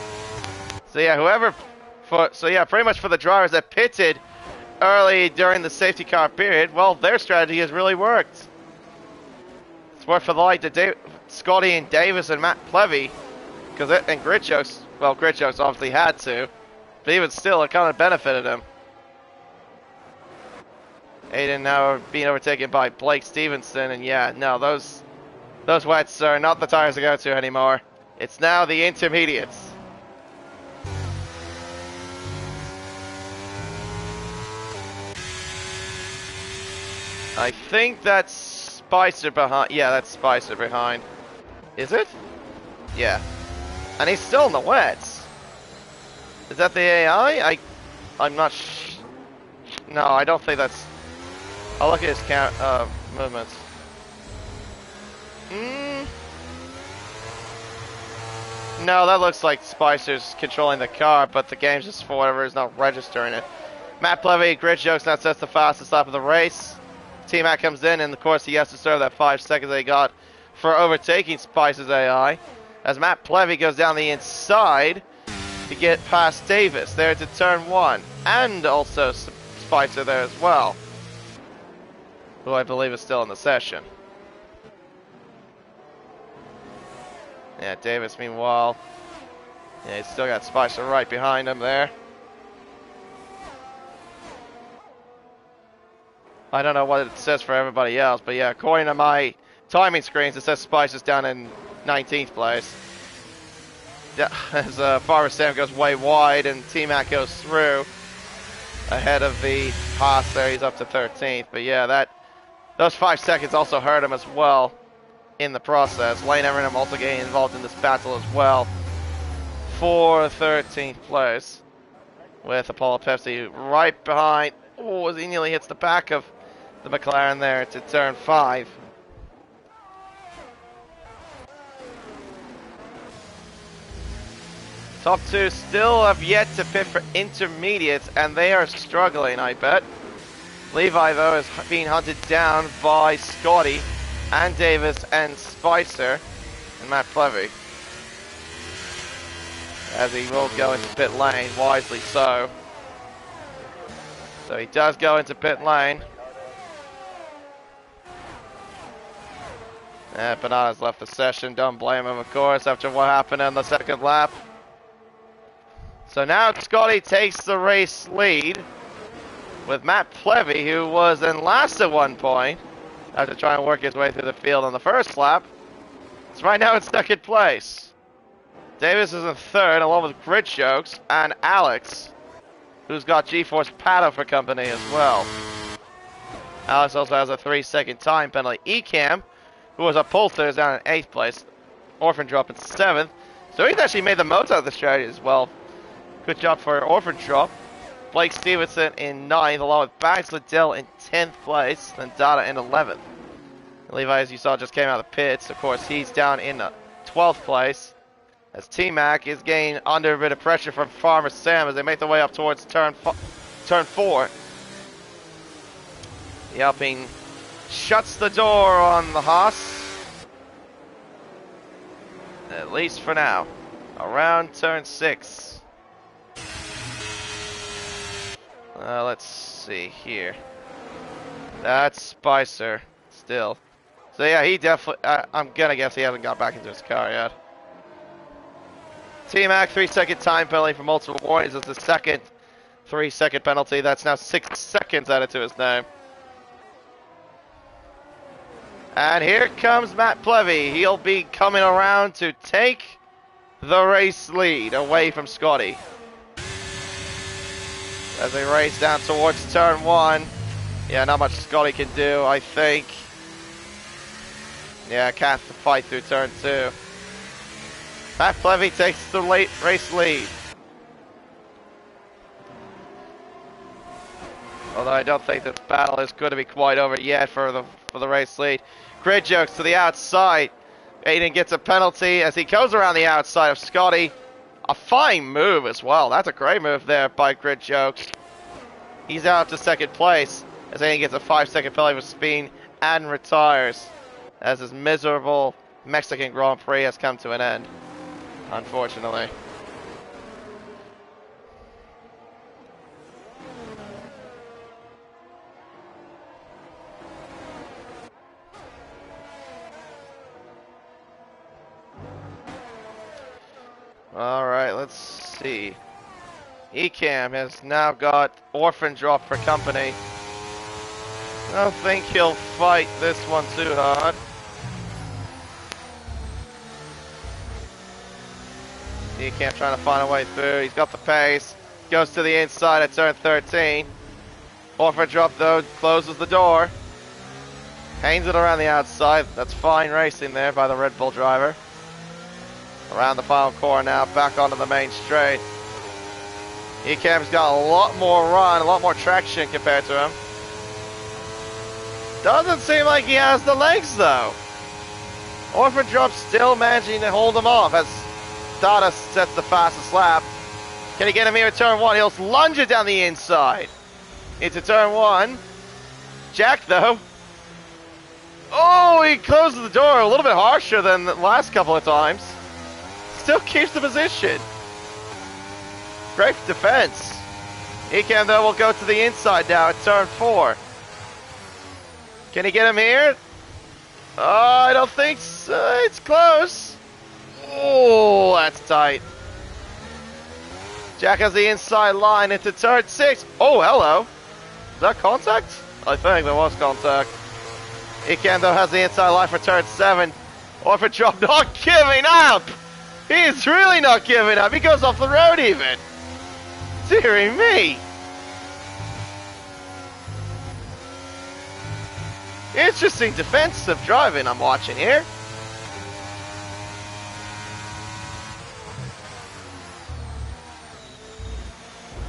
Speaker 1: So yeah, pretty much for the drivers that pitted early during the safety car period, well, their strategy has really worked. It's worked for the like to Scotty and Davis and Matt Plevy, and Gritchos. Well, Gritchos obviously had to, but even still, it kind of benefited him. Aiden now being overtaken by Blake Stevenson, and yeah, no, those wets are not the tires to go to anymore. It's now the intermediates. I think that's Spicer behind. Yeah, that's Spicer behind. Is it? Yeah. And he's still in the wets. Is that the AI? I'm not No, I don't think that's... I'll look at his movements. No, that looks like Spicer's controlling the car, but the game just, for whatever, is not registering it. Matt Plevy, Grid Jokes now sets the fastest lap of the race. T-Mac comes in, and of course he has to serve that 5 seconds they got for overtaking Spicer's AI, as Matt Plevy goes down the inside to get past Davis there to turn 1, and also Spicer there as well, who I believe is still in the session. Yeah, Davis meanwhile, yeah, he's still got Spicer right behind him there. I don't know what it says for everybody else, but yeah, according to my timing screens, it says Spicer's down in 19th place. Yeah, as Farmer Sam goes way wide and T-Mac goes through ahead of the Haas there, he's up to 13th. But yeah, those 5 seconds also hurt him as well in the process. Lane Everingham also getting involved in this battle as well for 13th place, with Apollo Pepsi right behind. Oh, as he nearly hits the back of the McLaren there to turn 5. Top 2 still have yet to pit for intermediates, and they are struggling, I bet. Levi, though, is being hunted down by Scotty and Davis and Spicer and Matt Plevy, as he will go into pit lane, wisely so. So he does go into pit lane. Bananas left the session, don't blame him, of course, after what happened in the second lap. So now Scotty takes the race lead with Matt Plevy, who was in last at one point after trying to work his way through the field on the first lap. It's right now in second place. Davis is in third, along with Grid Jokes and Alex, who's got GeForce Paddle for company as well. Alex also has a 3-second time penalty. Ecam, who was a pole third, is down in 8th place. Orphan Drop in 7th. So he's actually made the most out of the strategy as well. Good job for Orphan Drop. Blake Stevenson in 9th, along with Bags Liddell in 10th place, then Data in 11th. Levi, as you saw, just came out of the pits. Of course, he's down in 12th place, as T-Mac is getting under a bit of pressure from Farmer Sam as they make their way up towards turn 4. The Alpine shuts the door on the Haas, at least for now, around turn 6. Let's see here. That's Spicer still. So yeah, he definitely, I'm gonna guess he hasn't got back into his car yet. T-Mac, 3-second time penalty for multiple warnings is the second 3-second penalty. That's now 6 seconds added to his name. And here comes Matt Plevy. He'll be coming around to take the race lead away from Scotty, as they race down towards turn 1. Yeah, not much Scotty can do, I think. Yeah, can't fight through turn 2. Matt Plevy takes the race lead. Although I don't think this battle is going to be quite over yet for the race lead. Grid Jokes to the outside. Aiden gets a penalty as he goes around the outside of Scotty. A fine move as well. That's a great move there by Grid Jokes. He's out to second place as Aiden gets a 5-second penalty for speed and retires, as his miserable Mexican Grand Prix has come to an end, unfortunately. Alright, let's see. Ecam has now got Orphan Drop for company. I don't think he'll fight this one too hard. Ecam trying to find a way through. He's got the pace. Goes to the inside at turn 13. Orphan Drop, though, closes the door. Hangs it around the outside. That's fine racing there by the Red Bull driver. Around the final corner now, back onto the main straight. Ecam's got a lot more run, a lot more traction compared to him. Doesn't seem like he has the legs though. Orphan Drop still managing to hold him off as Dada sets the fastest lap. Can he get him here at turn 1? He'll lunge it down the inside into turn 1. Jack though Oh, he closes the door a little bit harsher than the last couple of times. Still keeps the position. Great defense. Ekem, though, will go to the inside now at turn 4. Can he get him here? Oh, I don't think so. It's close. Oh, that's tight. Jack has the inside line into turn 6. Oh, hello. Is that contact? I think there was contact. Ekem, though, has the inside line for turn 7. Orphan Drop not giving up. He's really not giving up. He goes off the road even. Dearie me. Interesting defensive driving I'm watching here.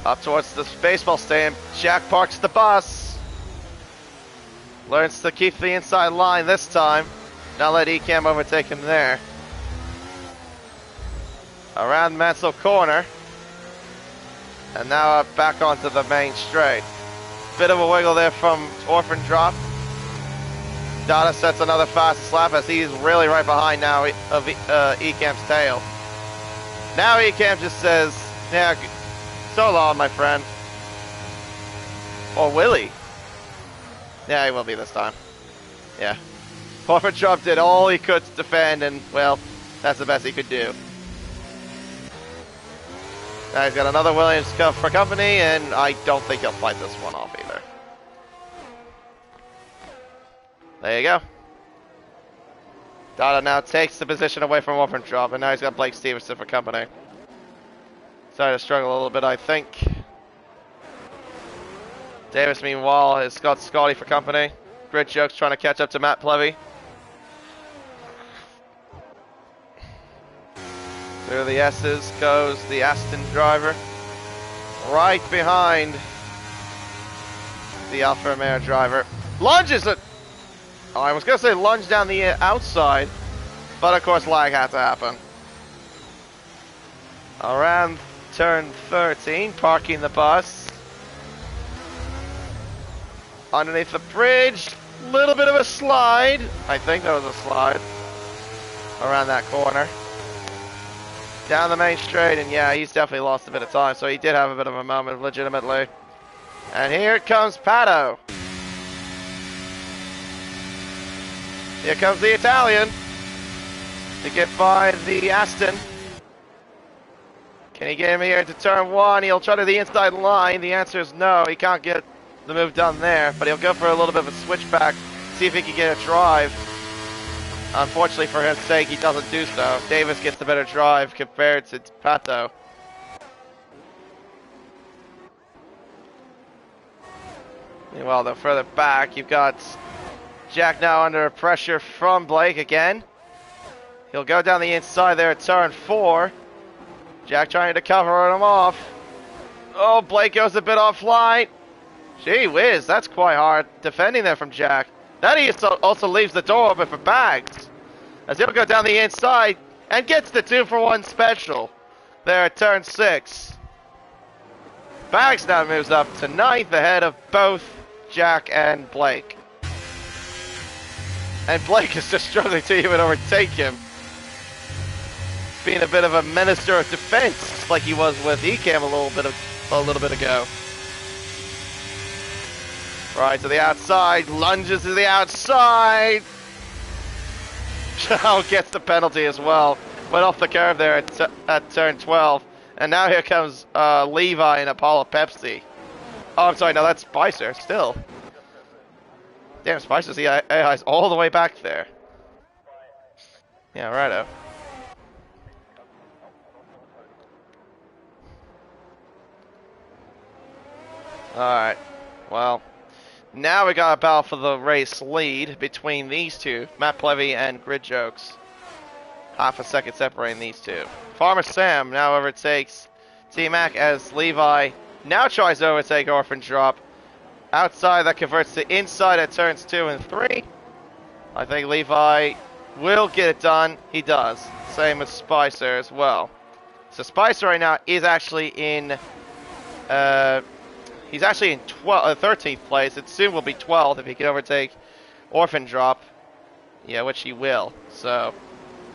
Speaker 1: Up towards the baseball stand, Jack parks the bus. Learns to keep the inside line this time. Not let Ekem overtake him there. Around Mansell corner. And now back onto the main straight. Bit of a wiggle there from Orphan Drop. Dada sets another fastest lap as he's really right behind now of Ekem's tail. Now Ekem just says, yeah, so long, my friend. Or will he? Yeah, he will be this time. Yeah. Orphan Drop did all he could to defend, and, well, that's the best he could do. Now he's got another Williams for company, and I don't think he'll fight this one off either. There you go. Dada now takes the position away from Orphan Drop, and now he's got Blake Stevenson for company. Starting to struggle a little bit, I think. Davis, meanwhile, has got Scotty for company. Grid Jokes trying to catch up to Matt Plevy. Through the S's goes the Aston driver. Right behind the Alfa Romeo driver. Lunges it! Oh, I was going to say lunge down the outside, but of course lag had to happen. Around turn 13, parking the bus. Underneath the bridge, little bit of a slide. I think that was a slide. Around that corner. Down the main straight, and yeah, he's definitely lost a bit of time, so he did have a bit of a moment, legitimately. And here comes Pato. Here comes the Italian to get by the Aston. Can he get him here into turn 1? He'll try to the inside line. The answer is no. He can't get the move done there, but he'll go for a little bit of a switchback, see if he can get a drive. Unfortunately for his sake, he doesn't do so. Davis gets the better drive compared to Pato. Meanwhile, though, further back, you've got Jack now under pressure from Blake again. He'll go down the inside there at turn 4. Jack trying to cover him off. Oh, Blake goes a bit offline. Gee whiz, that's quite hard defending there from Jack. That he also leaves the door open for Bags, as he'll go down the inside and gets the 2-for-1 special there at turn 6. Bags now moves up to 9th ahead of both Jack and Blake. And Blake is just struggling to even overtake him. Being a bit of a minister of defense, like he was with Ekem a little bit ago. Right to the outside, lunges to the outside. Chow gets the penalty as well. Went off the curve there at turn 12. And now here comes Levi and Apollo Pepsi. Oh, I'm sorry, no, that's Spicer still. Damn, Spicer's the AI's all the way back there. Yeah, righto. Alright, well, now we got a battle for the race lead between these two, Matt Plevy and Grid Jokes. Half a second separating these two. Farmer Sam now overtakes T-Mac as Levi now tries to overtake Orphan Drop. Outside, that converts to inside at turns 2 and 3. I think Levi will get it done. He does. Same with Spicer as well. So Spicer right now is actually in... he's actually in 13th place. It soon will be 12th if he can overtake Orphan Drop. Yeah, which he will. So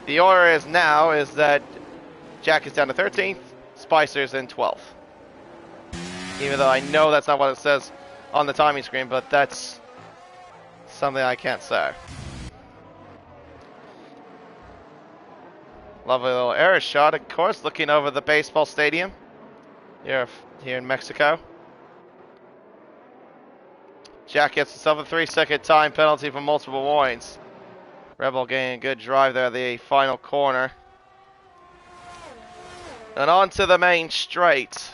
Speaker 1: the order is now is that Jack is down to 13th, Spicer's in 12th. Even though I know that's not what it says on the timing screen, but that's something I can't say. Lovely little air shot, of course, looking over the baseball stadium here in Mexico. Jack gets himself a 3-second time penalty for multiple warnings. Rebel getting a good drive there at the final corner. And on to the main straight.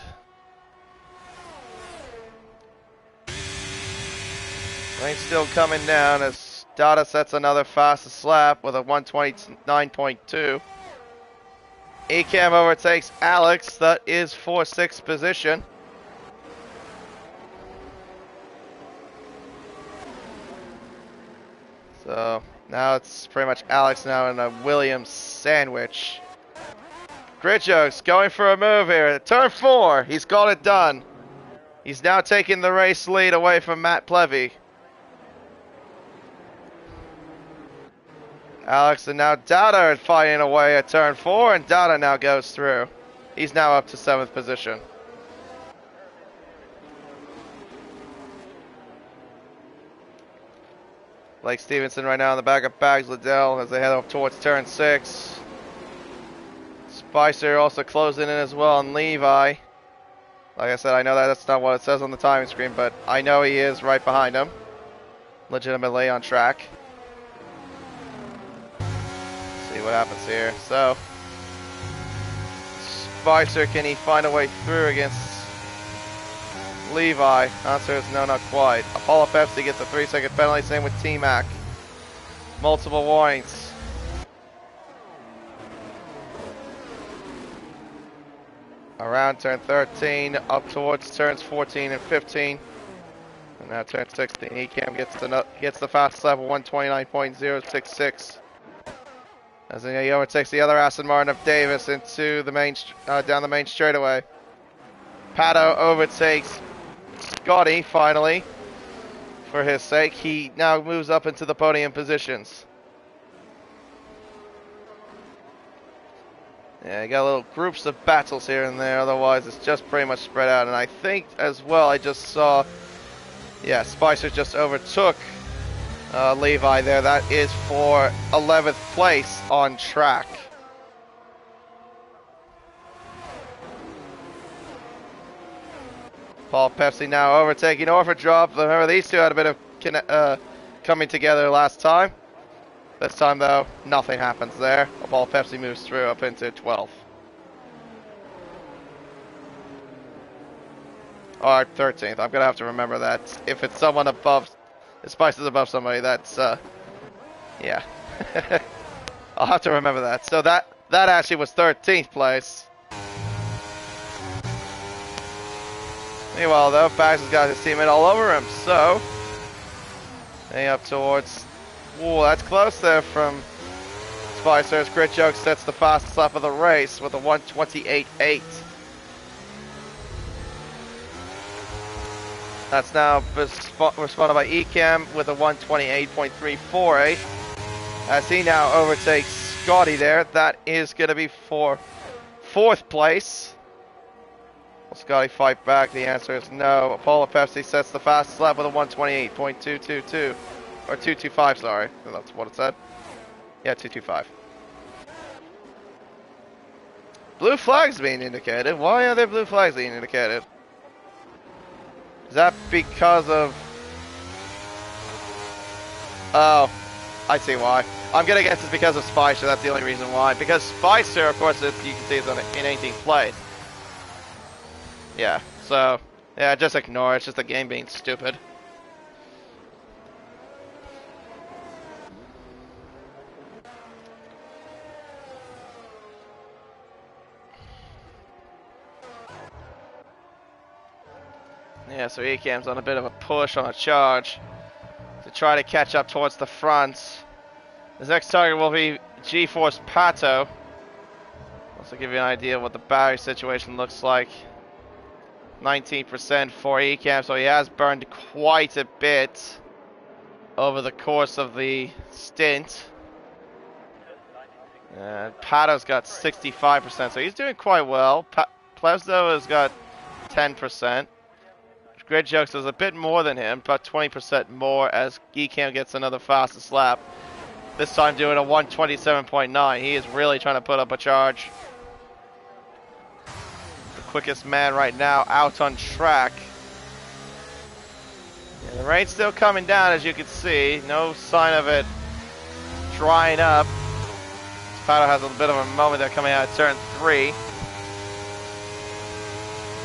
Speaker 1: Rain still coming down as Dada sets another fastest lap with a 129.2. Ecam overtakes Alex, that is for 6th position. So now it's pretty much Alex now in a Williams sandwich. Gridjokes going for a move here. Turn 4, he's got it done. He's now taking the race lead away from Matt Plevy. Alex and now Dada are fighting away at turn 4, and Dada now goes through. He's now up to 7th position. Blake Stevenson right now in the back of Bags Liddell as they head up towards turn 6. Spicer also closing in as well, and Levi. Like I said, I know that's not what it says on the timing screen, but I know he is right behind him. Legitimately on track. See what happens here. So, Spicer, can he find a way through against Levi? Answer is no, not quite. Apollo Pepsi gets a 3-second penalty, same with T-Mac. Multiple warnings. Around turn 13, up towards turns 14 and 15. And now turn 16, Ecam gets the fastest lap of 129.066. As he overtakes the other Aston Martin of Davis into the main, down the main straightaway. Pato overtakes Scotty finally. For his sake, he now moves up into the podium positions. Yeah, you got little groups of battles here and there, otherwise it's just pretty much spread out. And I think as well, I just saw, yeah, Spicer just overtook Levi there. That is for 11th place on track. Paul Pepsi now overtaking Orfordrop. Remember, these two had a bit of coming together last time. This time, though, nothing happens there. Paul Pepsi moves through up into 12th. Or 13th. I'm going to have to remember that. If it's someone above, if Spice is above somebody, that's, yeah. I'll have to remember that. So that actually was 13th place. Meanwhile, though, Bags has got his teammate all over him, so heading up towards. Ooh, that's close there from Spicer's. Grit Joke sets the fastest lap of the race with a 128.8. That's now responded by Ecam with a 128.348. As he now overtakes Scotty there. That is going to be for 4th place. Will Scotty fight back? The answer is no. Apollo Pepsi sets the fastest lap with a 128.222. Or 225, sorry. That's what it said. Yeah, 225. Blue flags being indicated. Why are there blue flags being indicated? Is that because of... Oh, I see why. I'm gonna guess it's because of Spicer. That's the only reason why. Because Spicer, of course, as you can see, is in 18th place. Yeah, so... Yeah, just ignore it. It's just the game being stupid. Yeah, so Ecam's on a bit of a push, on a charge to try to catch up towards the front. His next target will be G-Force Pato. Also give you an idea of what the battery situation looks like. 19% for Ecam, so he has burned quite a bit. over the course of the stint. Pato's got 65%, so he's doing quite well. Plevzo has got 10%. Grid Jokes is a bit more than him, about 20% more as Geekam gets another fastest lap. This time doing a 127.9. He is really trying to put up a charge. The quickest man right now out on track. Yeah, the rain's still coming down, as you can see. No sign of it drying up. Pato has a bit of a moment there coming out of turn 3.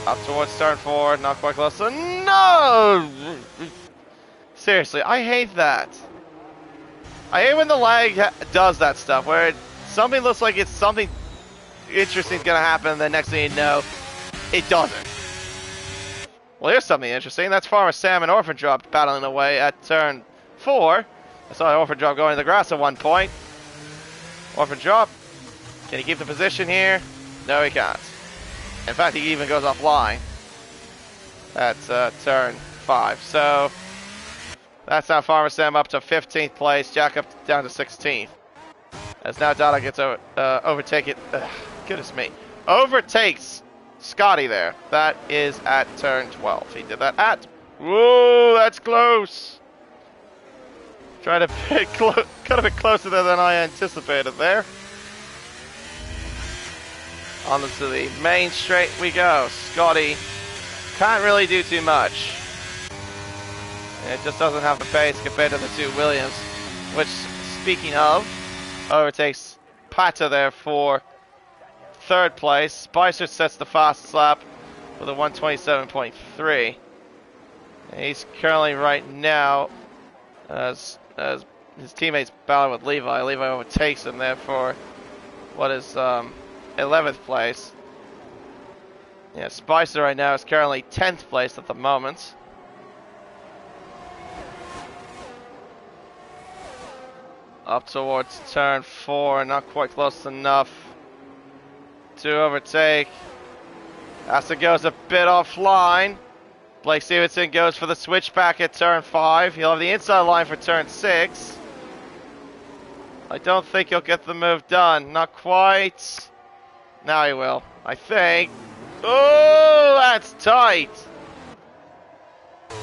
Speaker 1: Up towards turn 4, not quite close. No! Seriously, I hate that. I hate when the lag does that stuff, where something looks like it's something interesting is going to happen, and the next thing you know, it doesn't. Well, here's something interesting. That's Farmer Sam and Orphan Drop battling away at turn 4. I saw Orphan Drop going to the grass at one point. Orphan Drop, can he keep the position here? No, he can't. In fact, he even goes offline at turn 5. So that's now Farmer Sam up to 15th place, Jack up down to 16th. As now Dada gets overtaken. Goodness me. Overtakes Scotty there. That is at turn 12. He did that at. Whoa, that's close. Trying to pick got a bit closer there than I anticipated there. On to the main straight we go. Scotty can't really do too much. It just doesn't have the pace compared to the two Williams. Which, speaking of, overtakes Pata there for 3rd place. Spicer sets the fastest lap with a 127.3. He's currently right now, as his teammates battle with Levi. Levi overtakes him there for what is 11th place. Yeah, Spicer right now is currently 10th place at the moment. Up towards turn 4, not quite close enough to overtake. Asa goes a bit offline. Blake Stevenson goes for the switchback at turn 5. He'll have the inside line for turn 6. I don't think he'll get the move done. Not quite. Now he will, I think. Oh, that's tight.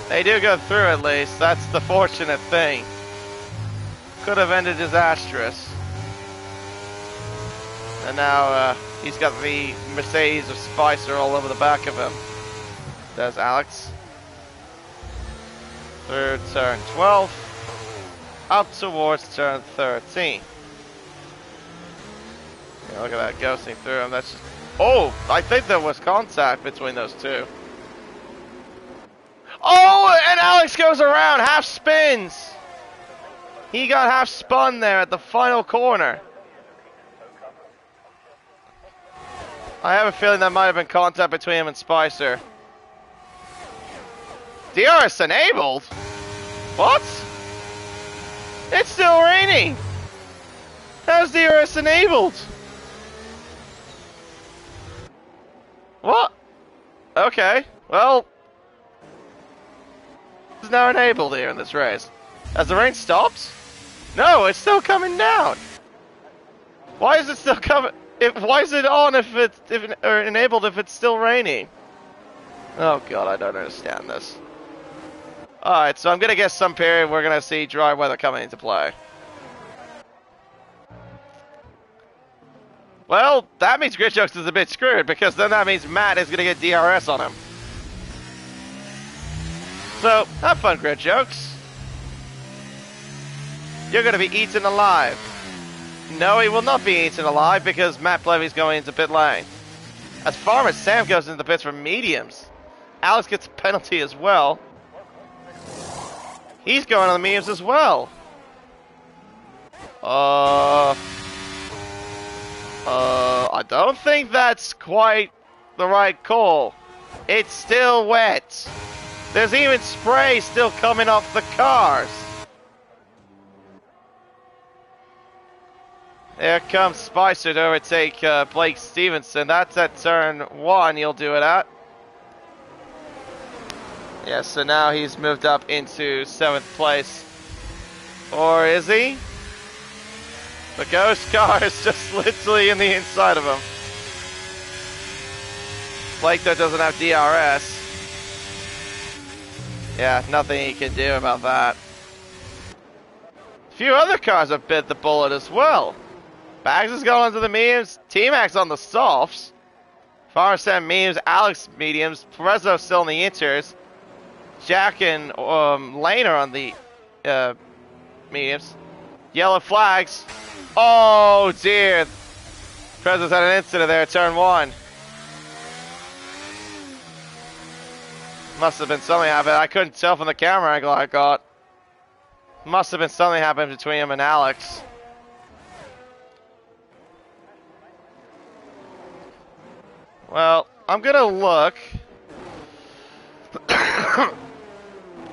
Speaker 1: They do go through at least. That's the fortunate thing. Could have ended disastrous. And now he's got the Mercedes of Spicer all over the back of him. There's Alex. Through turn 12. Up towards turn 13. Yeah, look at that ghosting through him. That's just... Oh, I think there was contact between those two. Oh, and Alex goes around, half spins. He got half spun there at the final corner. I have a feeling that might have been contact between him and Spicer. DRS enabled? What? It's still raining. How's DRS enabled? What? Okay, well, it's now enabled here in this race. Has the rain stopped? No, it's still coming down. Why is it still coming? Why is it on if it's or enabled if it's still raining? Oh god, I don't understand this. Alright, so I'm gonna guess some period we're gonna see dry weather coming into play. Well, that means Grid Jokes is a bit screwed, because then that means Matt is gonna get DRS on him. So, have fun, Grid Jokes. You're gonna be eaten alive. No, he will not be eaten alive, because Matt Plevy's going into pit lane. As far as Sam goes into the pits for mediums, Alex gets a penalty as well. He's going on the mediums as well. I don't think that's quite the right call. It's still wet. There's even spray still coming off the cars. There comes Spicer to overtake Blake Stevenson. That's at turn 1 he'll do it at. Yeah, so now he's moved up into 7th place. Or is he? The ghost car is just literally in the inside of him. Blake though doesn't have DRS. Yeah, nothing he can do about that. A few other cars have bit the bullet as well. Bags is going into the mediums, T-Max on the softs. Farmer Sam mediums, Alex mediums, Perezzo still in the inters. Jack and Lane are on the mediums. Yellow flags. Oh dear. Perezzo's had an incident there at turn 1. Must have been something happened. I couldn't tell from the camera angle I got. Must have been something happened between him and Alex. Well, I'm gonna look. I'm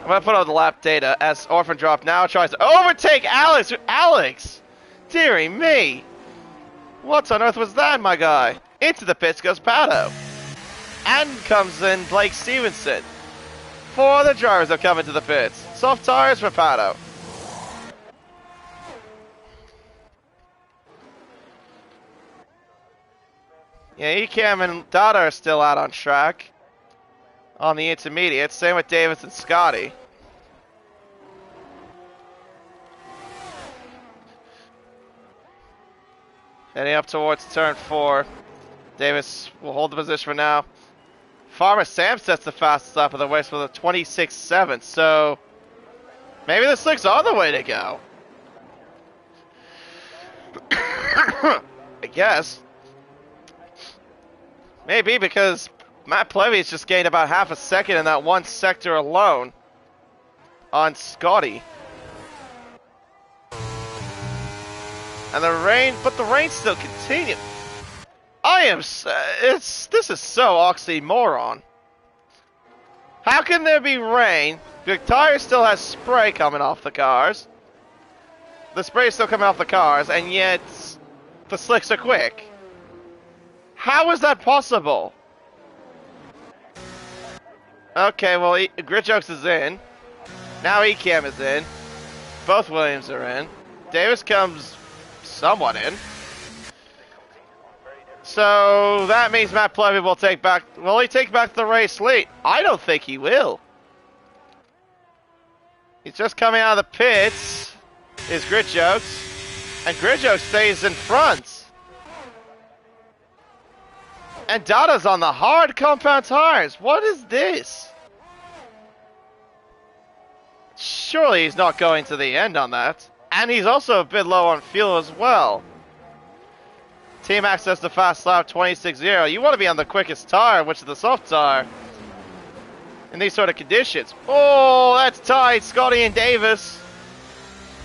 Speaker 1: gonna put on the lap data as Orphan Drop now tries to overtake Alex. Alex! Dearie me! What on earth was that, my guy? Into the pits goes Pato. And comes in Blake Stevenson. 4 other drivers have come into the pits. Soft tires for Pato. Yeah, Ecam and Dada are still out on track. On the intermediate. Same with Davis and Scotty. Heading up towards turn 4. Davis will hold the position for now. Farmer Sam sets the fastest lap of the race with a 26.7, so maybe the slicks are the way to go. I guess. Maybe because Matt Plevy's just gained about half a second in that one sector alone on Scotty. And the rain, but the rain still continues. This is so oxymoron. How can there be rain? The tire still has spray coming off the cars. The spray is still coming off the cars, and yet the slicks are quick. How is that possible? Okay, well, Gridjokes is in. Now Ecam is in. Both Williams are in. Davis comes somewhat in. So that means Matt Plevy will take back. Will he take back the race lead? I don't think he will. He's just coming out of the pits. Is Gridjokes, and Gridjokes stays in front. And Dada's on the hard compound tires. What is this? Surely he's not going to the end on that. And he's also a bit low on fuel as well. Team Access the fast lap 26.0. You want to be on the quickest tire, which is the soft tire. In these sort of conditions. Oh, that's tight. Scotty and Davis.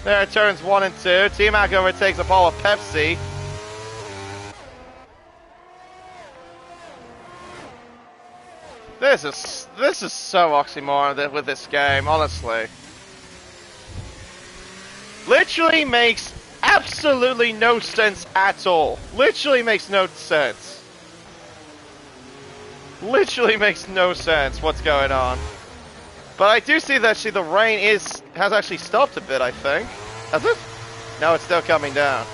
Speaker 1: There are turns 1 and 2. T-Mac overtakes Apollo Pepsi. This is so oxymoron with this game, honestly. Literally makes absolutely no sense at all. Literally makes no sense. Literally makes no sense what's going on. But I do see that actually the rain has actually stopped a bit, I think. Has it? No, it's still coming down.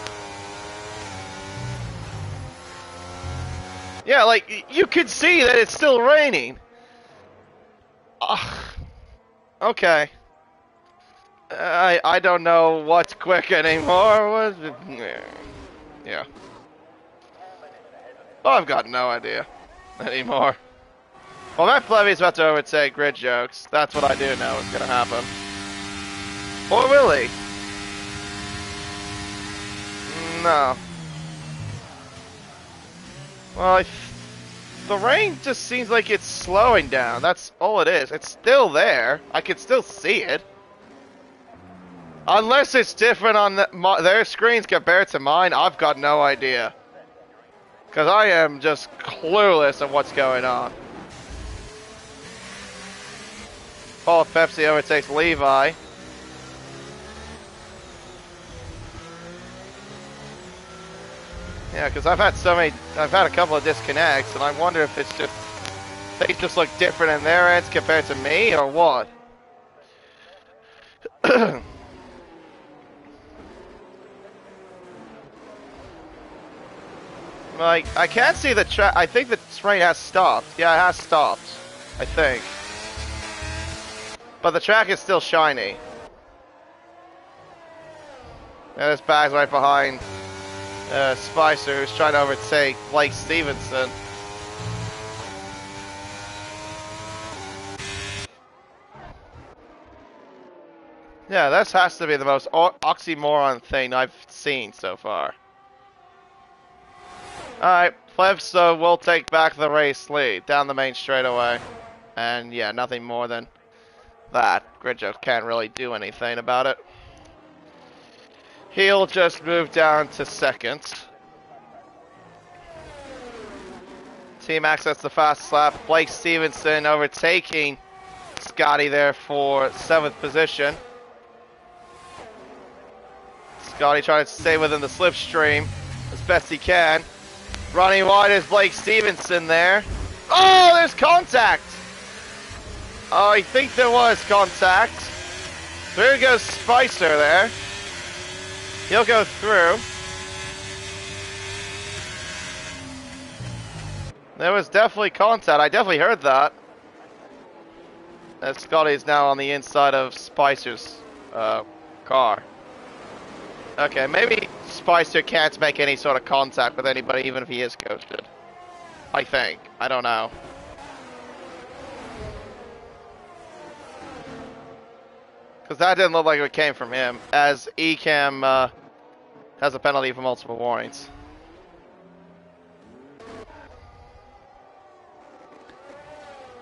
Speaker 1: Yeah, like, you could see that it's still raining. Okay. I don't know what's quick anymore. Yeah. Oh, I've got no idea anymore. Well, Matt Plevy's about to overtake Gridjokes. That's what I do know is going to happen. Or will he? No. Well, the rain just seems like it's slowing down. That's all it is. It's still there. I can still see it. Unless it's different on their screens compared to mine, I've got no idea. Because I am just clueless of what's going on. Paul Pepsi overtakes Levi. Yeah, because I've had a couple of disconnects, and I wonder if it's just, they just look different in their ends compared to me, or what? Like, I can't see the track. I think the train has stopped. Yeah, it has stopped. I think. But the track is still shiny. And this bag's right behind Spicer, who's trying to overtake Blake Stevenson. Yeah, this has to be the most oxymoron thing I've seen so far. Alright, Plebso will take back the race lead down the main straightaway. And yeah, nothing more than that. Gridjo can't really do anything about it. He'll just move down to second. T-Max, that's the fast lap. Blake Stevenson overtaking Scotty there for 7th position. Scotty trying to stay within the slipstream as best he can. Running wide is Blake Stevenson there. Oh, there's contact! Oh, I think there was contact. Through goes Spicer there. He'll go through. There was definitely contact. I definitely heard that. As Scotty's now on the inside of Spicer's car. Okay, maybe Spicer can't make any sort of contact with anybody, even if he is ghosted. I think. I don't know. Because that didn't look like it came from him, as Ecam has a penalty for multiple warnings.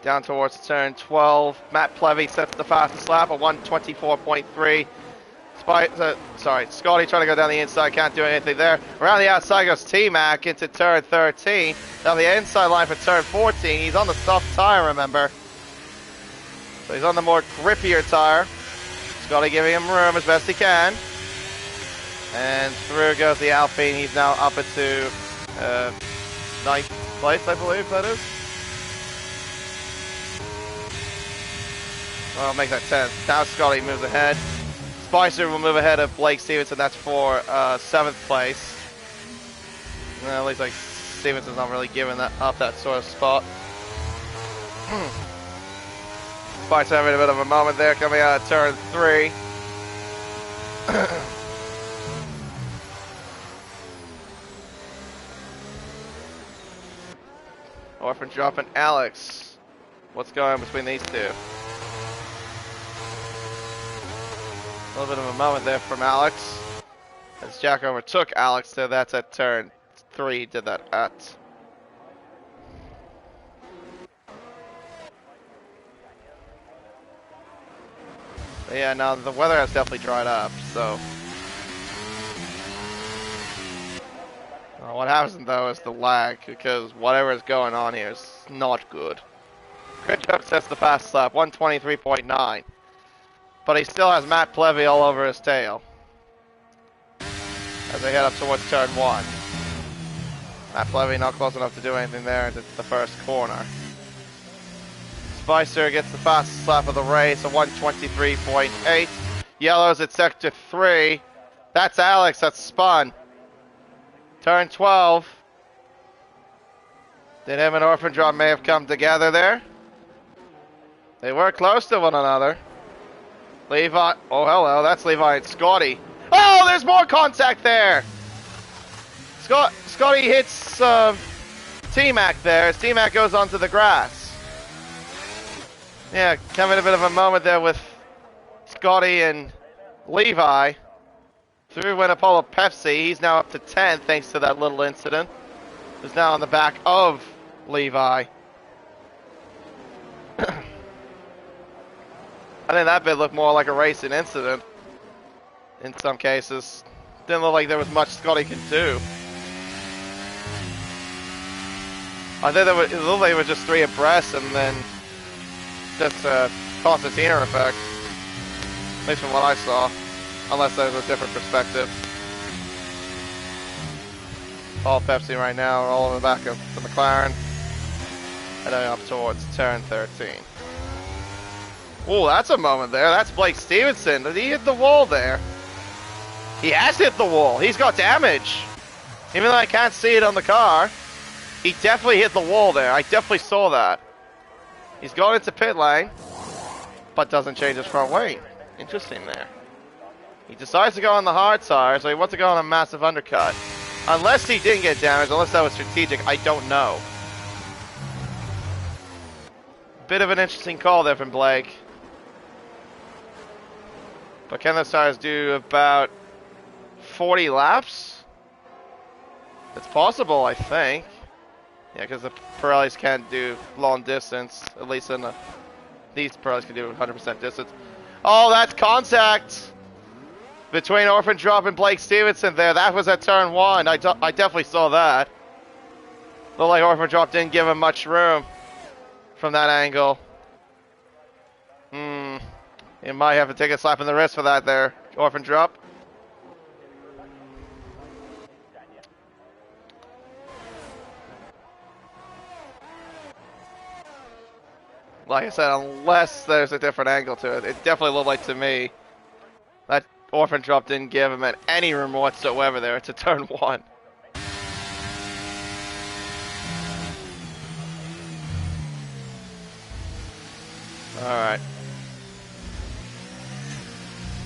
Speaker 1: Down towards turn 12. Matt Plevy sets the fastest lap at 1:24.3. Scotty trying to go down the inside, can't do anything there. Around the outside goes T-Mac into turn 13. Down the inside line for turn 14. He's on the soft tire, remember. So he's on the more grippier tire. Scotty giving him room as best he can. And through goes the Alpine. He's now up into 9th place, I believe that is. Well, I'll make that 10th. Now Scotty moves ahead. Spicer will move ahead of Blake Stevenson. That's for 7th place. Well, at least like Stevenson's not really giving that sort of spot. Spicer having a bit of a moment there coming out of turn 3. Orphan dropping Alex. What's going on between these two? A little bit of a moment there from Alex. As Jack overtook Alex, so that's at turn 3, did that at. But yeah, now the weather has definitely dried up, so. What happens though is the lag, because whatever is going on here is not good. Gridjo sets the fast lap, 1:23.9. But he still has Matt Plevy all over his tail as they head up towards turn 1. Matt Plevy not close enough to do anything there into the first corner. Spicer gets the fastest lap of the race, a 1:23.8. Yellow's at sector 3. That's Alex, that's spun. Turn 12. Did him and Orphan Drop may have come together there? They were close to one another. Levi, oh hello, that's Levi and Scotty. Oh, there's more contact there! Scotty hits T-Mac there as T-Mac goes onto the grass. Yeah, having a bit of a moment there with Scotty and Levi. Through went Apollo Pepsi, he's now up to 10 thanks to that little incident. He's now on the back of Levi. I think that bit looked more like a racing incident in some cases. Didn't look like there was much Scotty could do. I think it looked like it was just 3 abreast and then just a concertina effect. At least from what I saw. Unless there's a different perspective. All Pepsi right now, all in the back of the McLaren. Heading up towards turn 13. Oh, that's a moment there. That's Blake Stevenson. Did he hit the wall there? He has hit the wall. He's got damage. Even though I can't see it on the car, he definitely hit the wall there. I definitely saw that. He's going into pit lane, but doesn't change his front wing. Interesting there. He decides to go on the hard tire, so he wants to go on a massive undercut. Unless he didn't get damaged, unless that was strategic, I don't know. Bit of an interesting call there from Blake. But can those tires do about 40 laps? It's possible, I think. Yeah, because the Pirellis can't do long distance. At least in these Pirellis can do 100% distance. Oh, that's contact between Orphan Drop and Blake Stevenson there. That was at turn 1. I definitely saw that. Looked like Orphan Drop didn't give him much room from that angle. You might have to take a slap in the wrist for that there, Orphan Drop. Like I said, unless there's a different angle to it, it definitely looked like to me that Orphan Drop didn't give him any room whatsoever there. It's a turn 1. Alright.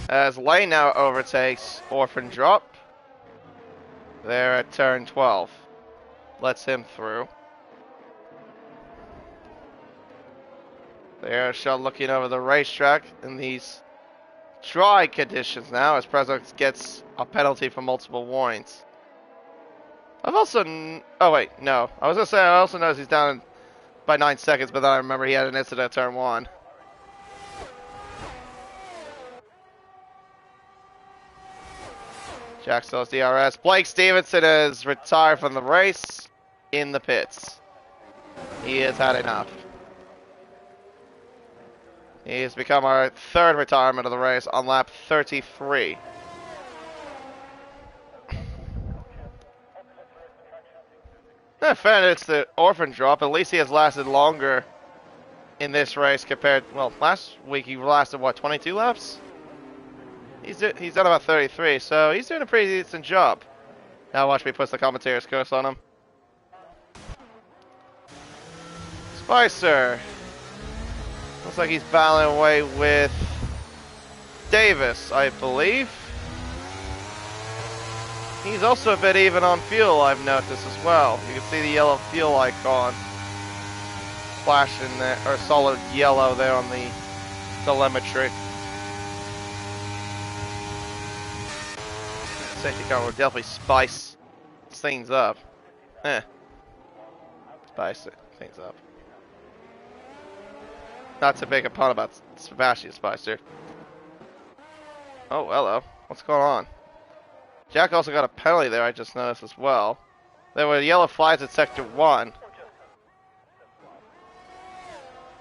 Speaker 1: As Lane now overtakes Orphan Drop. They're at turn 12. Lets him through. They're looking over the racetrack in these dry conditions now, as Prezzo gets a penalty for multiple warnings. I've also... oh wait, no. I was going to say I also noticed he's down by 9 seconds, but then I remember he had an incident at turn 1. Jack still has DRS. Blake Stevenson is retired from the race in the pits. He has had enough. He has become our 3rd retirement of the race on lap 33. In fairness to Orphan Drop, at least he has lasted longer in this race compared... well, last week he lasted, what, 22 laps? He's done about 33, so he's doing a pretty decent job. Now watch me push the commentator's curse on him. Spicer. Looks like he's battling away with Davis, I believe. He's also a bit even on fuel, I've noticed as well. You can see the yellow fuel icon flashing there, or solid yellow there on the telemetry. Safety car will definitely spice things up. Spice things up. Not to make a pun about Sebastian Spicer. Oh, hello. What's going on? Jack also got a penalty there, I just noticed as well. There were yellow flags at Sector 1.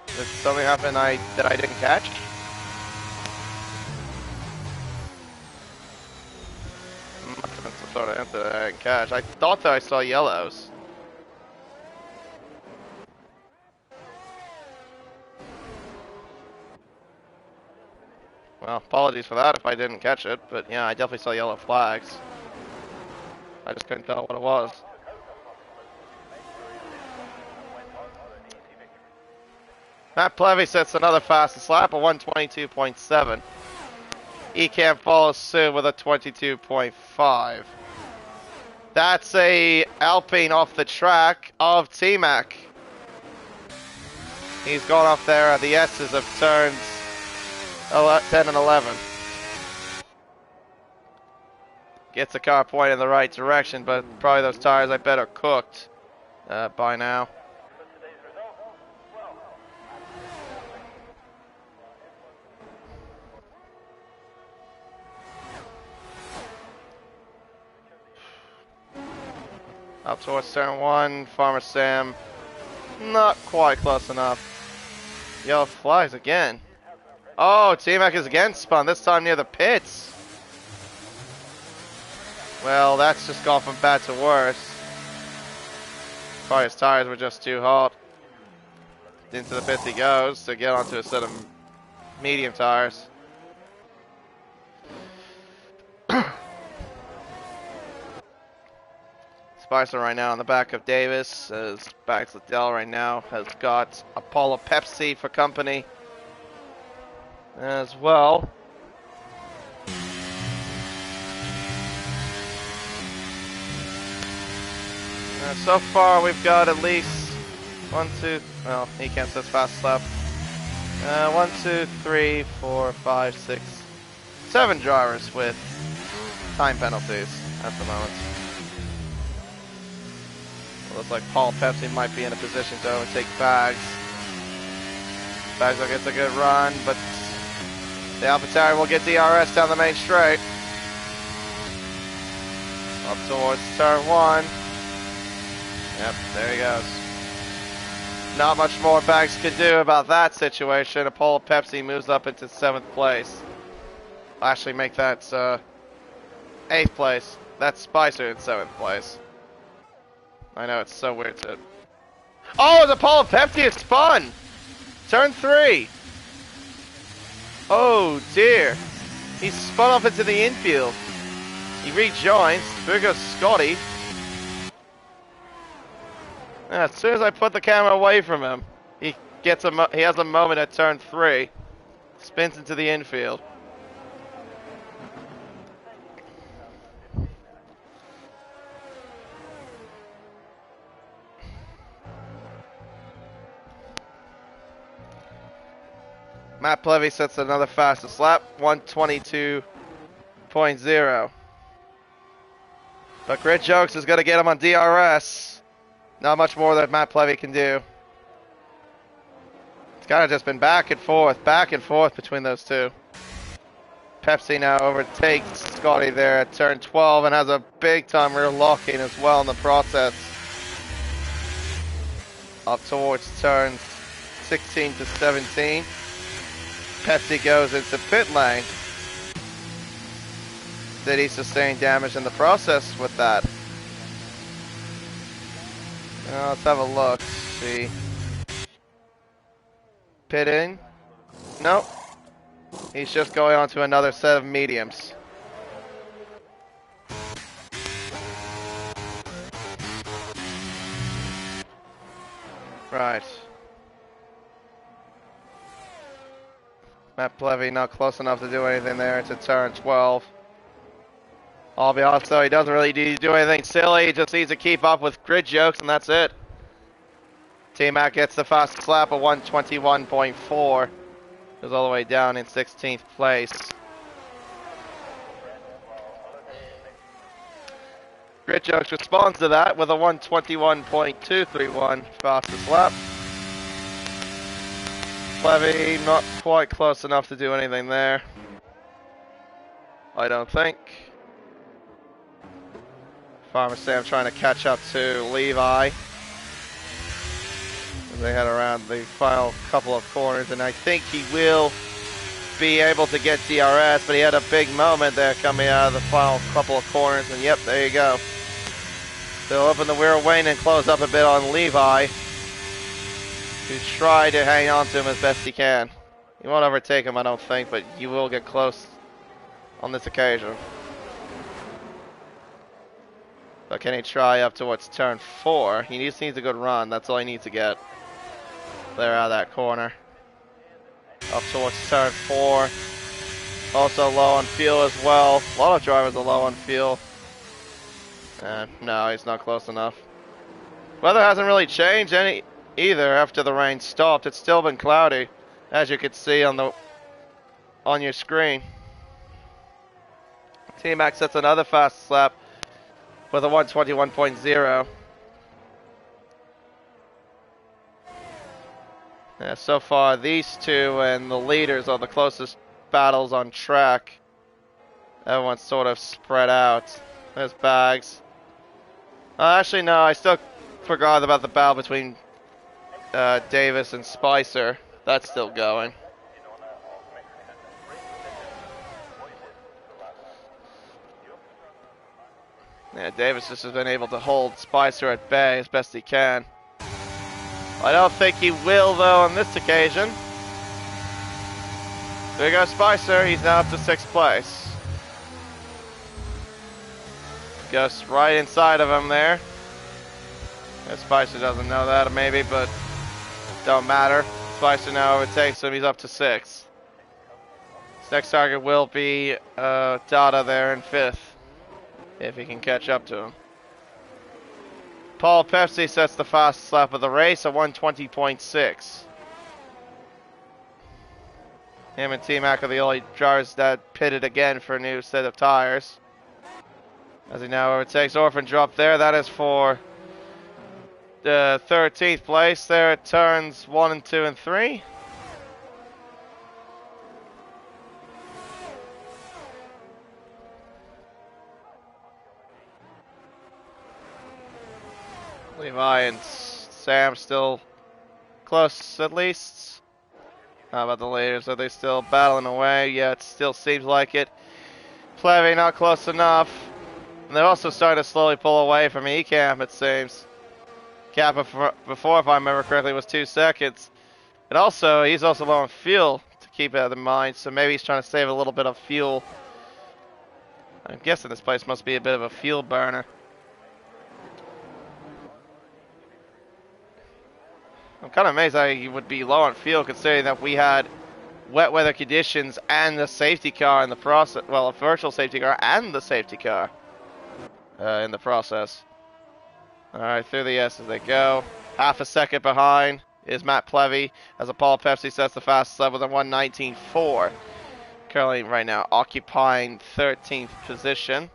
Speaker 1: Did something happen that I didn't catch? Must have been some sort of incident that I didn't catch. I thought that I saw yellows. Well, apologies for that if I didn't catch it, but yeah, I definitely saw yellow flags. I just couldn't tell what it was. Matt Plevy sets another fastest lap, a 122.7. Ekamp follows suit with a 22.5. That's a Alpine off the track of T-Mac. He's gone off there at the S's of turns 10 and 11. Gets the car pointed in the right direction, but probably those tires I bet are cooked by now. Up towards turn 1, Farmer Sam, not quite close enough. Yellow flags again. Oh, T-Mac is again spun, this time near the pits. Well, that's just gone from bad to worse. Probably his tires were just too hot. Into the pits he goes to get onto a set of medium tires. Spicer right now on the back of Davis, as Bags Liddell right now has got Apollo Pepsi for company as well. So far we've got at least 1, 2, well, he can't sit fast lap. 1, 2, 3, 4, 5, 6, 7 drivers with time penalties at the moment. It looks like Paul Pepsi might be in a position to overtake Bags. Bags gets a good run, but the AlphaTauri will get DRS down the main straight. Up towards turn 1. Yep, there he goes. Not much more Bags could do about that situation. Apollo Pepsi moves up into 7th place. I'll actually make that 8th place. That's Spicer in 7th place. I know, it's so weird to... Oh, it's Apollo Pepsi, it spun! Turn 3! Oh dear. He spun off into the infield. He rejoins. Here goes Scotty. As soon as I put the camera away from him, he has a moment at turn 3. Spins into the infield. Matt Plevy sets another fastest lap, 1:22.0. But Grid Jokes is going to get him on DRS. Not much more that Matt Plevy can do. It's kind of just been back and forth between those two. Pepsi now overtakes Scotty there at turn 12 and has a big time rear locking as well in the process. Up towards turns 16 to 17. Pepsi goes into pit lane. Did he sustain damage in the process with that? Let's have a look. See. Pitting. Nope. He's just going on to another set of mediums. Right. Matt Plevy not close enough to do anything there. It's a turn 12. I'll be honest though, he doesn't really need to do anything silly. He just needs to keep up with Grid Jokes and that's it. T-Mac gets the fastest lap of 1:21.4. Goes all the way down in 16th place. Grid Jokes responds to that with a 1:21.231 fastest lap. Plevy not quite close enough to do anything there. I don't think. Farmer Sam trying to catch up to Levi as they head around the final couple of corners, and I think he will be able to get DRS, but he had a big moment there coming out of the final couple of corners, and yep, there you go. They'll open the rear wing and close up a bit on Levi, who tried to hang on to him as best he can. He won't overtake him, I don't think, but you will get close on this occasion. But can he try up towards turn 4? He just needs a good run. That's all he needs to get. There out of that corner. Up towards turn 4. Also low on fuel as well. A lot of drivers are low on fuel. No, he's not close enough. Weather hasn't really changed any either after the rain stopped. It's still been cloudy, as you can see on your screen. T-Mac sets another fast lap with a 1:21.0. Yeah, so far these two and the leaders are the closest battles on track. Everyone's sort of spread out. There's Bags. Actually, no, I still forgot about the battle between Davis and Spicer. That's still going. Yeah, Davis just has been able to hold Spicer at bay as best he can. I don't think he will, though, on this occasion. There goes Spicer. He's now up to 6th place. Goes right inside of him there. Spicer doesn't know that, maybe, but don't matter. Spicer now overtakes him. He's up to 6. His next target will be Dada there in 5th, if he can catch up to him. Paul Pepsi sets the fastest lap of the race at 1:20.6. Him and T-Mac are the only drivers that pitted again for a new set of tires. As he now overtakes Orphan Drop there. That is for the 13th place there at turns 1 and 2 and 3. Levi and Sam still close at least. How about the leaders? Are they still battling away? Yeah, it still seems like it. Plevy not close enough. And they're also starting to slowly pull away from Ekamp, it seems. Cap before, if I remember correctly, was 2 seconds. And also, he's also low on fuel to keep it in mind, so maybe he's trying to save a little bit of fuel. I'm guessing this place must be a bit of a fuel burner. I'm kind of amazed that he would be low on fuel, considering that we had wet weather conditions and the safety car in the process. Well, a virtual safety car and the safety car in the process. Alright, through the S as they go. Half a second behind is Matt Plevy, as Apollo Pepsi sets the fastest lap with a 1:19.4. Currently, right now, occupying 13th position.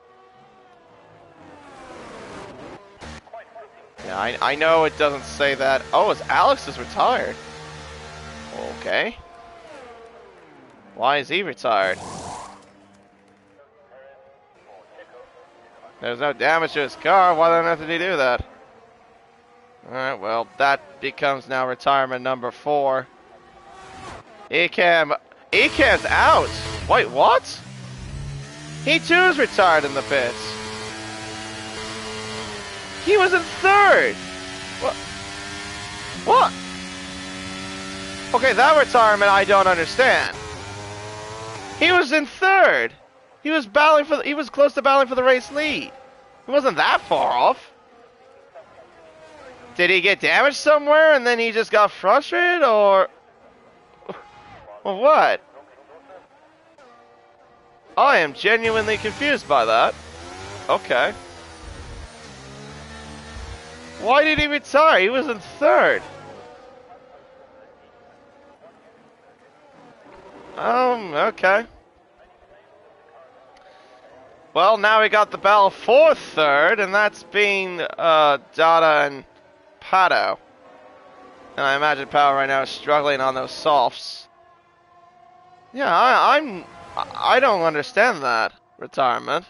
Speaker 1: Yeah, I know it doesn't say that. Oh, it's Alex is retired. Okay. Why is he retired? There's no damage to his car. Why on earth did he do that? Alright, well, that becomes now retirement number 4. Ekam's out! Wait, what? He too is retired in the pits. He was in 3rd! What? What? Okay, that retirement I don't understand. He was in 3rd! He was battling for he was close to battling for the race lead. He wasn't that far off. Did he get damaged somewhere and then he just got frustrated, or what? I am genuinely confused by that. Okay. Why did he retire? He was in 3rd. Okay. Well, now we got the battle for 3rd, and that's being Dada and Pato. And I imagine Pato right now is struggling on those softs. Yeah, I don't understand that retirement.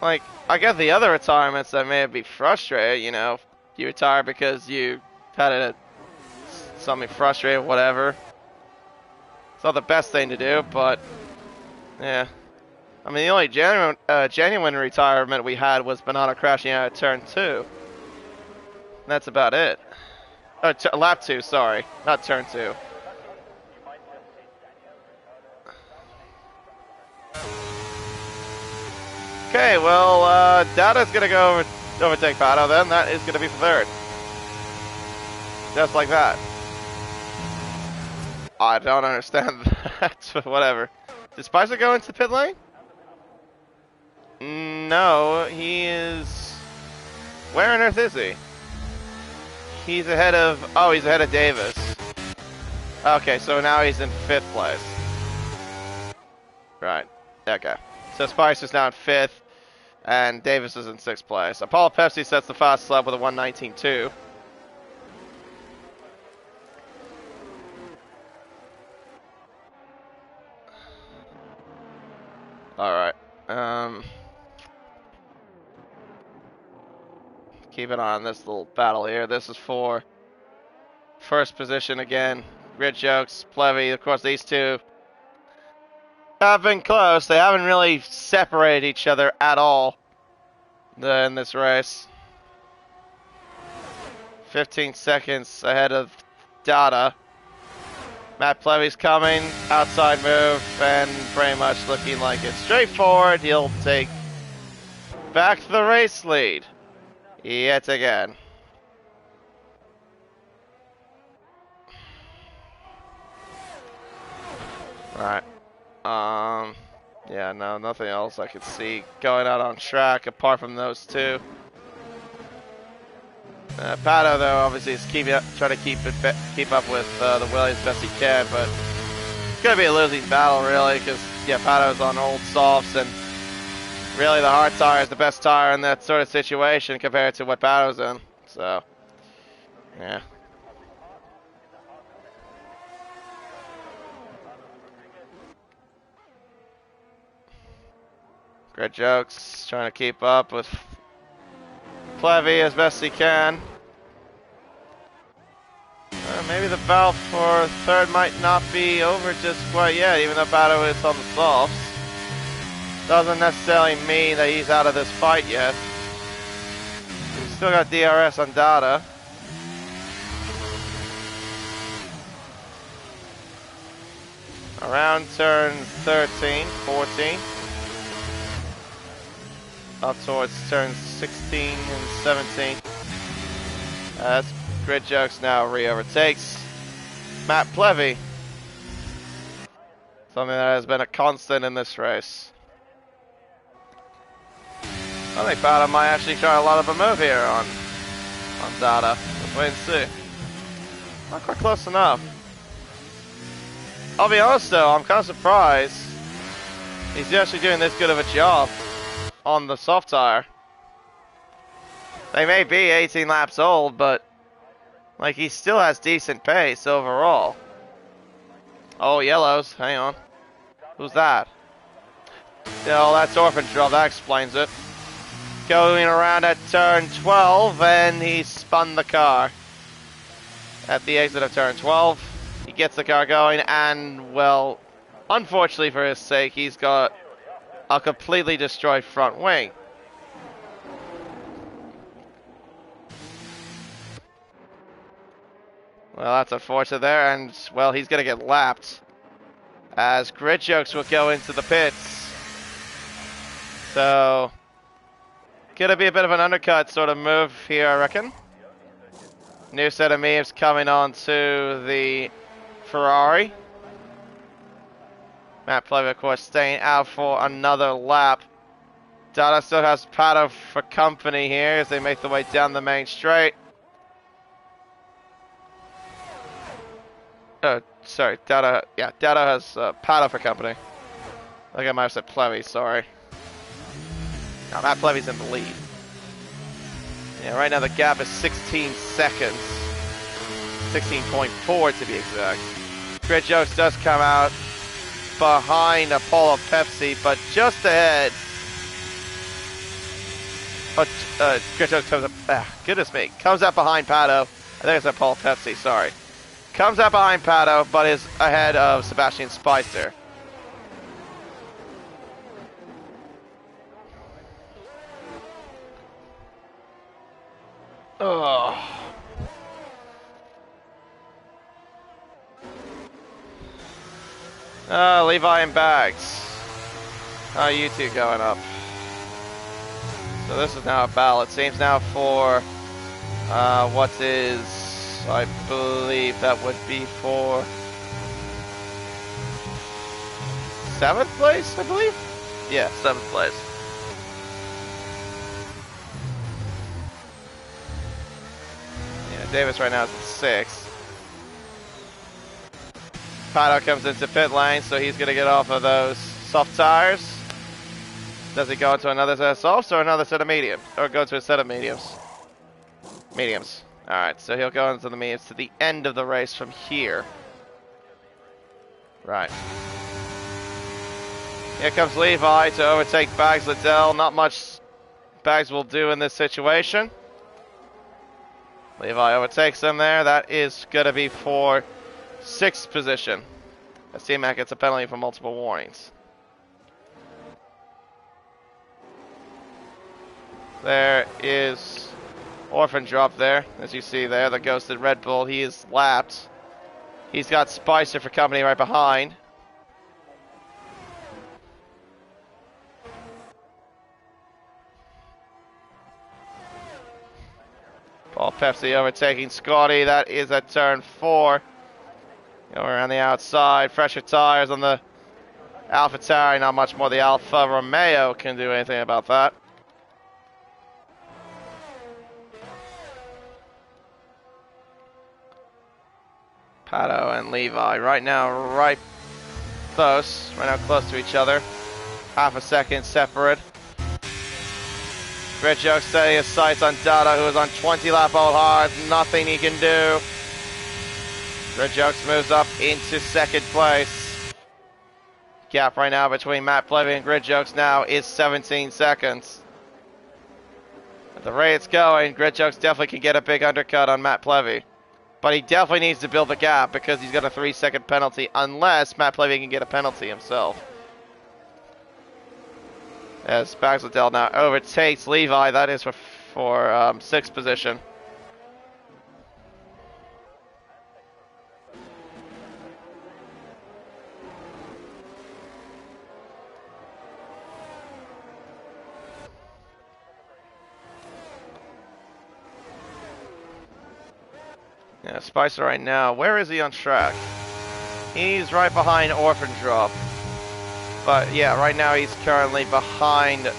Speaker 1: Like, I get the other retirements that may be frustrated, you know. You retire because you had something frustrating, whatever. It's not the best thing to do, but yeah. I mean, the only genuine retirement we had was Banana crashing out at turn 2. That's about it. Oh, lap 2, sorry. Not turn 2. Okay, well, Dada's gonna go overtake Pato then. That is gonna be for 3rd. Just like that. I don't understand that, but whatever. Did Spicer go into the pit lane? No, he is... Where on earth is he? He's ahead of... Oh, he's ahead of Davis. Okay, so now he's in 5th place. Right. Okay. So Spicer's now in 5th, and Davis is in 6th place. Apollo Pepsi sets the fastest lap with a 1:19.2. Alright. Keep an eye on this little battle here. This is for 1st position again. Grid Jokes, Plevy, of course these two have been close. They haven't really separated each other at all in this race. 15 seconds ahead of Dada. Matt Plevy's coming, outside move, and pretty much looking like it's straightforward. He'll take back the race lead. Yet again. Right. Yeah, no, nothing else I could see going out on track apart from those two. Pato, though, obviously is trying to keep up with the Williams best he can, but it's gonna be a losing battle, really, because yeah, Pato's on old softs, and really the hard tire is the best tire in that sort of situation compared to what Pato's in. So, yeah. Great jokes, trying to keep up with Plevy as best he can. Maybe the battle for third might not be over just quite yet, even though Pato is on the softs. Doesn't necessarily mean that he's out of this fight yet. We've still got DRS on data. Around turn 13, 14. Up towards turns 16 and 17. That's Grid Jokes now re-overtakes Matt Plevy. Something that has been a constant in this race. I think Pato might actually try a lot of a move here on data. Let's wait and see. Not quite close enough. I'll be honest though, I'm kind of surprised he's actually doing this good of a job on the soft tire. They may be 18 laps old, but like he still has decent pace overall. Oh, yellows. Hang on. Who's that? No, that's Orphan Drop. That explains it. Going around at turn 12, and he spun the car at the exit of turn 12. He gets the car going, and well, unfortunately for his sake, he's got a completely destroyed front wing. Well, that's unfortunate there, and well, he's gonna get lapped as Grid Jokes will go into the pits. So, gonna be a bit of an undercut sort of move here, I reckon. New set of memes coming on to the Ferrari. Matt Plevy, of course, staying out for another lap. Dada still has Pato for company here as they make their way down the main straight. Oh, sorry, Dada has Pato for company. I think I might have said Plevy, sorry. No, Matt Plevy's in the lead. Yeah, right now the gap is 16 seconds. 16.4 to be exact. Grid Jokes does come out behind Apollo Pepsi, but just ahead. But Grid Jokes comes up, goodness me, comes up behind Pato. I think it's Apollo Pepsi, sorry. Comes up behind Pato, but is ahead of Sebastian Spicer. Oh. Levi and Bags. How are you two going up? So this is now a battle. It seems now for what is, I believe that would be for 7th place, I believe? Yeah, 7th place. Yeah, Davis right now is at 6th. Pato comes into pit lane, so he's going to get off of those soft tires. Does he go into another set of softs or another set of mediums? Or go to a set of mediums? Mediums. Alright, so he'll go into the mediums to the end of the race from here. Right. Here comes Levi to overtake Bags Liddell. Not much Bags will do in this situation. Levi overtakes him there. That is going to be for 6th position. As T-Mac gets a penalty for multiple warnings. There is Orphan Drop there, as you see there, the ghosted Red Bull. He is lapped. He's got Spicer for company right behind. Paul Pepsi overtaking Scotty. That is at turn 4. Going around the outside. Fresher tires on the AlphaTauri. Not much more the Alfa Romeo can do anything about that. Pato and Levi right now close to each other. Half a second separate. Gridjoke setting his sights on Dada, who is on 20 lap old hard. Nothing he can do. Gridjoke moves up into second place. Gap right now between Matt Plevy and Gridjoke now is 17 seconds. At the rate it's going, Gridjoke definitely can get a big undercut on Matt Plevy. But he definitely needs to build the gap because he's got a 3-second penalty unless Matt Plevy can get a penalty himself. As Baxendale now overtakes Levi, that is for 6th position. Yeah, Spicer right now, where is he on track? He's right behind Orphan Drop. But yeah, right now he's currently behind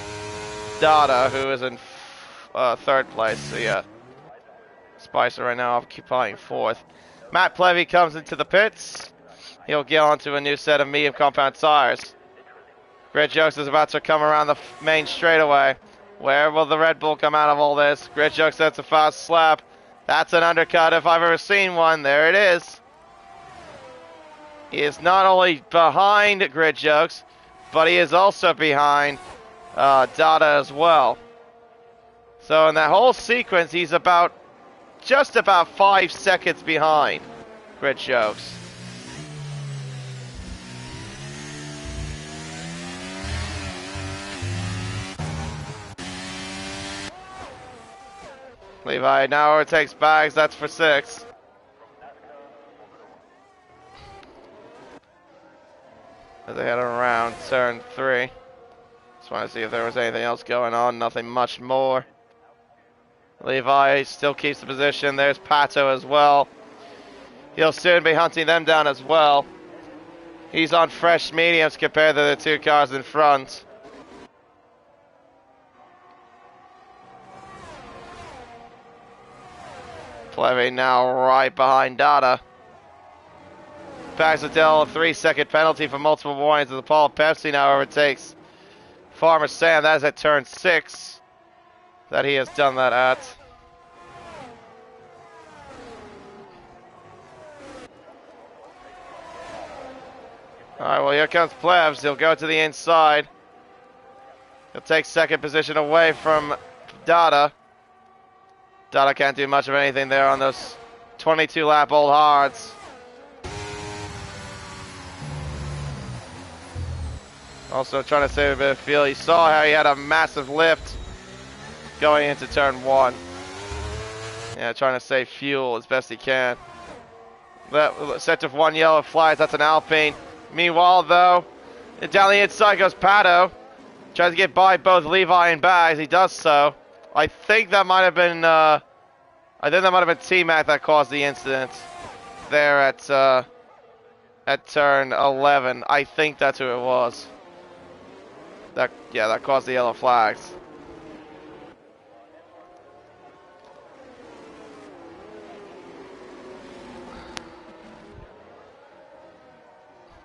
Speaker 1: Dada, who is in 3rd place. So yeah, Spicer right now occupying 4th. Matt Plevy comes into the pits. He'll get onto a new set of medium compound tires. Gridjoke is about to come around the main straightaway. Where will the Red Bull come out of all this? Gridjoke sets a fast slap. That's an undercut if I've ever seen one. There it is. He is not only behind Gridjoke, but he is also behind Dada as well. So in that whole sequence, he's just about 5 seconds behind Gridjoke. Levi now overtakes Bags, that's for 6. As they head around turn 3. Just want to see if there was anything else going on. Nothing much more. Levi still keeps the position. There's Pato as well. He'll soon be hunting them down as well. He's on fresh mediums compared to the 2 cars in front. Plevy now right behind Dada. Baxendale, a 3-second penalty for multiple warnings as the Paul Pepsi now overtakes Farmer Sam. That is at turn 6 that he has done that at. Alright, well here comes Plebs. He'll go to the inside. He'll take 2nd position away from Dada. Dada can't do much of anything there on those 22 lap old hards. Also trying to save a bit of fuel. You saw how he had a massive lift going into turn 1. Yeah, trying to save fuel as best he can. That set of 1 yellow flags, that's an Alpine. Meanwhile though, down the inside goes Pato. Tries to get by both Levi and Bags. He does so. I think that might have been T-Mac that caused the incident there at turn 11. I think that's who it was. That caused the yellow flags.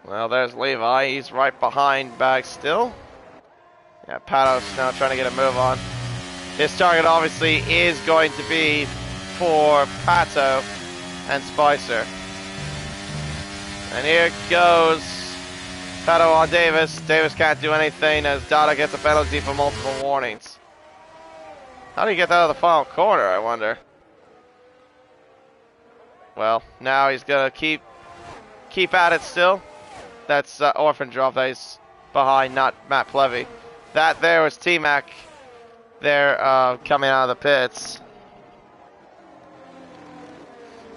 Speaker 1: Well, there's Levi. He's right behind Bags still. Yeah, Pato's now trying to get a move on. His target obviously is going to be for Pato and Spicer. And here goes Pato on Davis. Davis can't do anything as Dada gets a penalty for multiple warnings. How do you get that out of the final corner, I wonder? Well, now he's going to keep at it still. That's Orphan Drop that he's behind, not Matt Plevy. That there was T-Mac there coming out of the pits.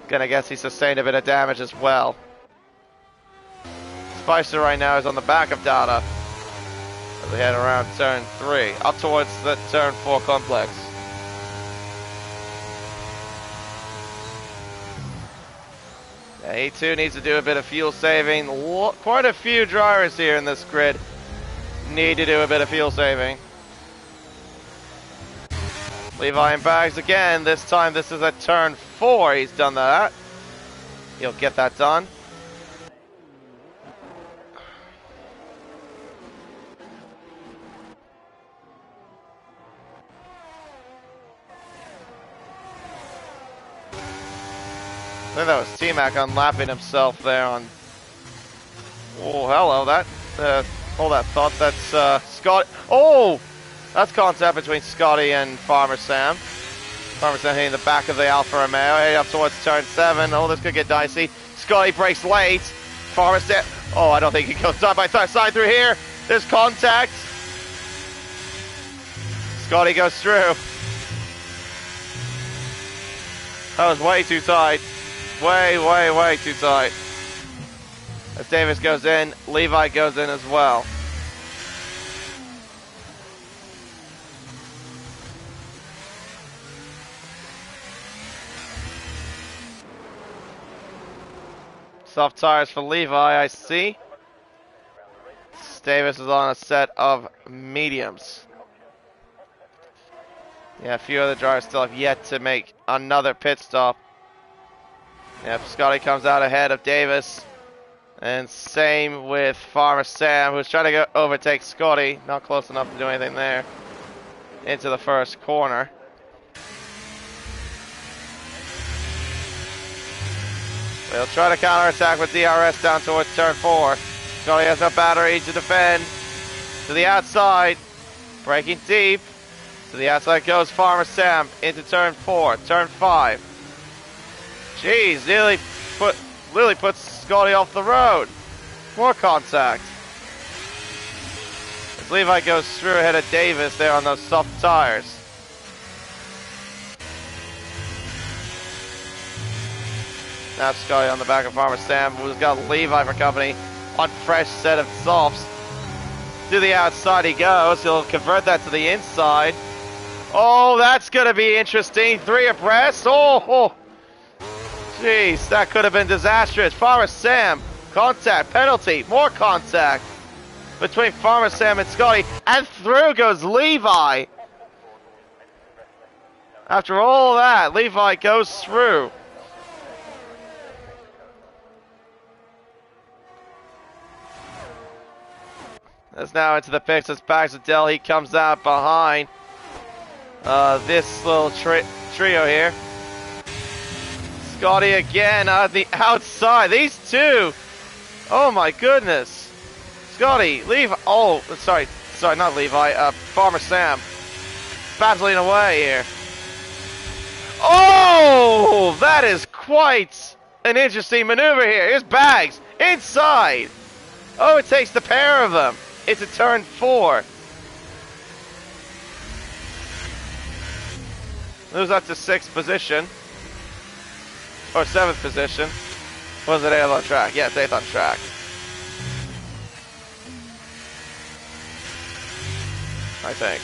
Speaker 1: Gonna guess he sustained a bit of damage as well. Spicer right now is on the back of Dada as they head around turn 3, up towards the turn 4 complex. Yeah, he too needs to do a bit of fuel saving. Quite a few drivers here in this grid need to do a bit of fuel saving. Levi in bags again. This time this is at turn 4 he's done that. He'll get that done. I think that was T-Mac unlapping himself there on... Oh, hello, hold that thought, that's Scott... Oh! That's contact between Scotty and Farmer Sam. Farmer Sam hitting the back of the Alfa Romeo, heading up towards turn 7. Oh, this could get dicey. Scotty breaks late. Farmer Sam... Oh, I don't think he goes side by side through here. There's contact. Scotty goes through. That was way too tight. Way too tight. As Davis goes in, Levi goes in as well. Soft tires for Levi, I see. Davis is on a set of mediums. Yeah, a few other drivers still have yet to make another pit stop. Yeah, Scotty comes out ahead of Davis. And same with Farmer Sam, who's trying to overtake Scotty. Not close enough to do anything there. Into the first corner. They'll try to counterattack with DRS down towards turn 4. Scotty has no battery to defend. To the outside. Braking deep. To the outside goes Farmer Sam into turn 4. Turn 5. Jeez, nearly puts Scotty off the road. More contact. As Levi goes through ahead of Davis there on those soft tires. Now Scotty on the back of Farmer Sam, who's got Levi for company. One fresh set of softs. To the outside he goes. He'll convert that to the inside. Oh, that's going to be interesting. 3 abreast. Oh. Jeez, that could have been disastrous. Farmer Sam, contact, penalty, more contact between Farmer Sam and Scotty, and through goes Levi. After all that, Levi goes through. That's now into the pits as Baxadell, he comes out behind this little trio here. Scotty again on the outside. These two. Oh my goodness. Scotty, Levi. Oh, sorry, not Levi. Farmer Sam. Battling away here. Oh, that is quite an interesting maneuver here. Here's Bags inside. Oh, it takes the pair of them into turn 4. Moves up to 6th position. Or 7th position. Was it 8th on track? Yeah, it's 8th on track. I think.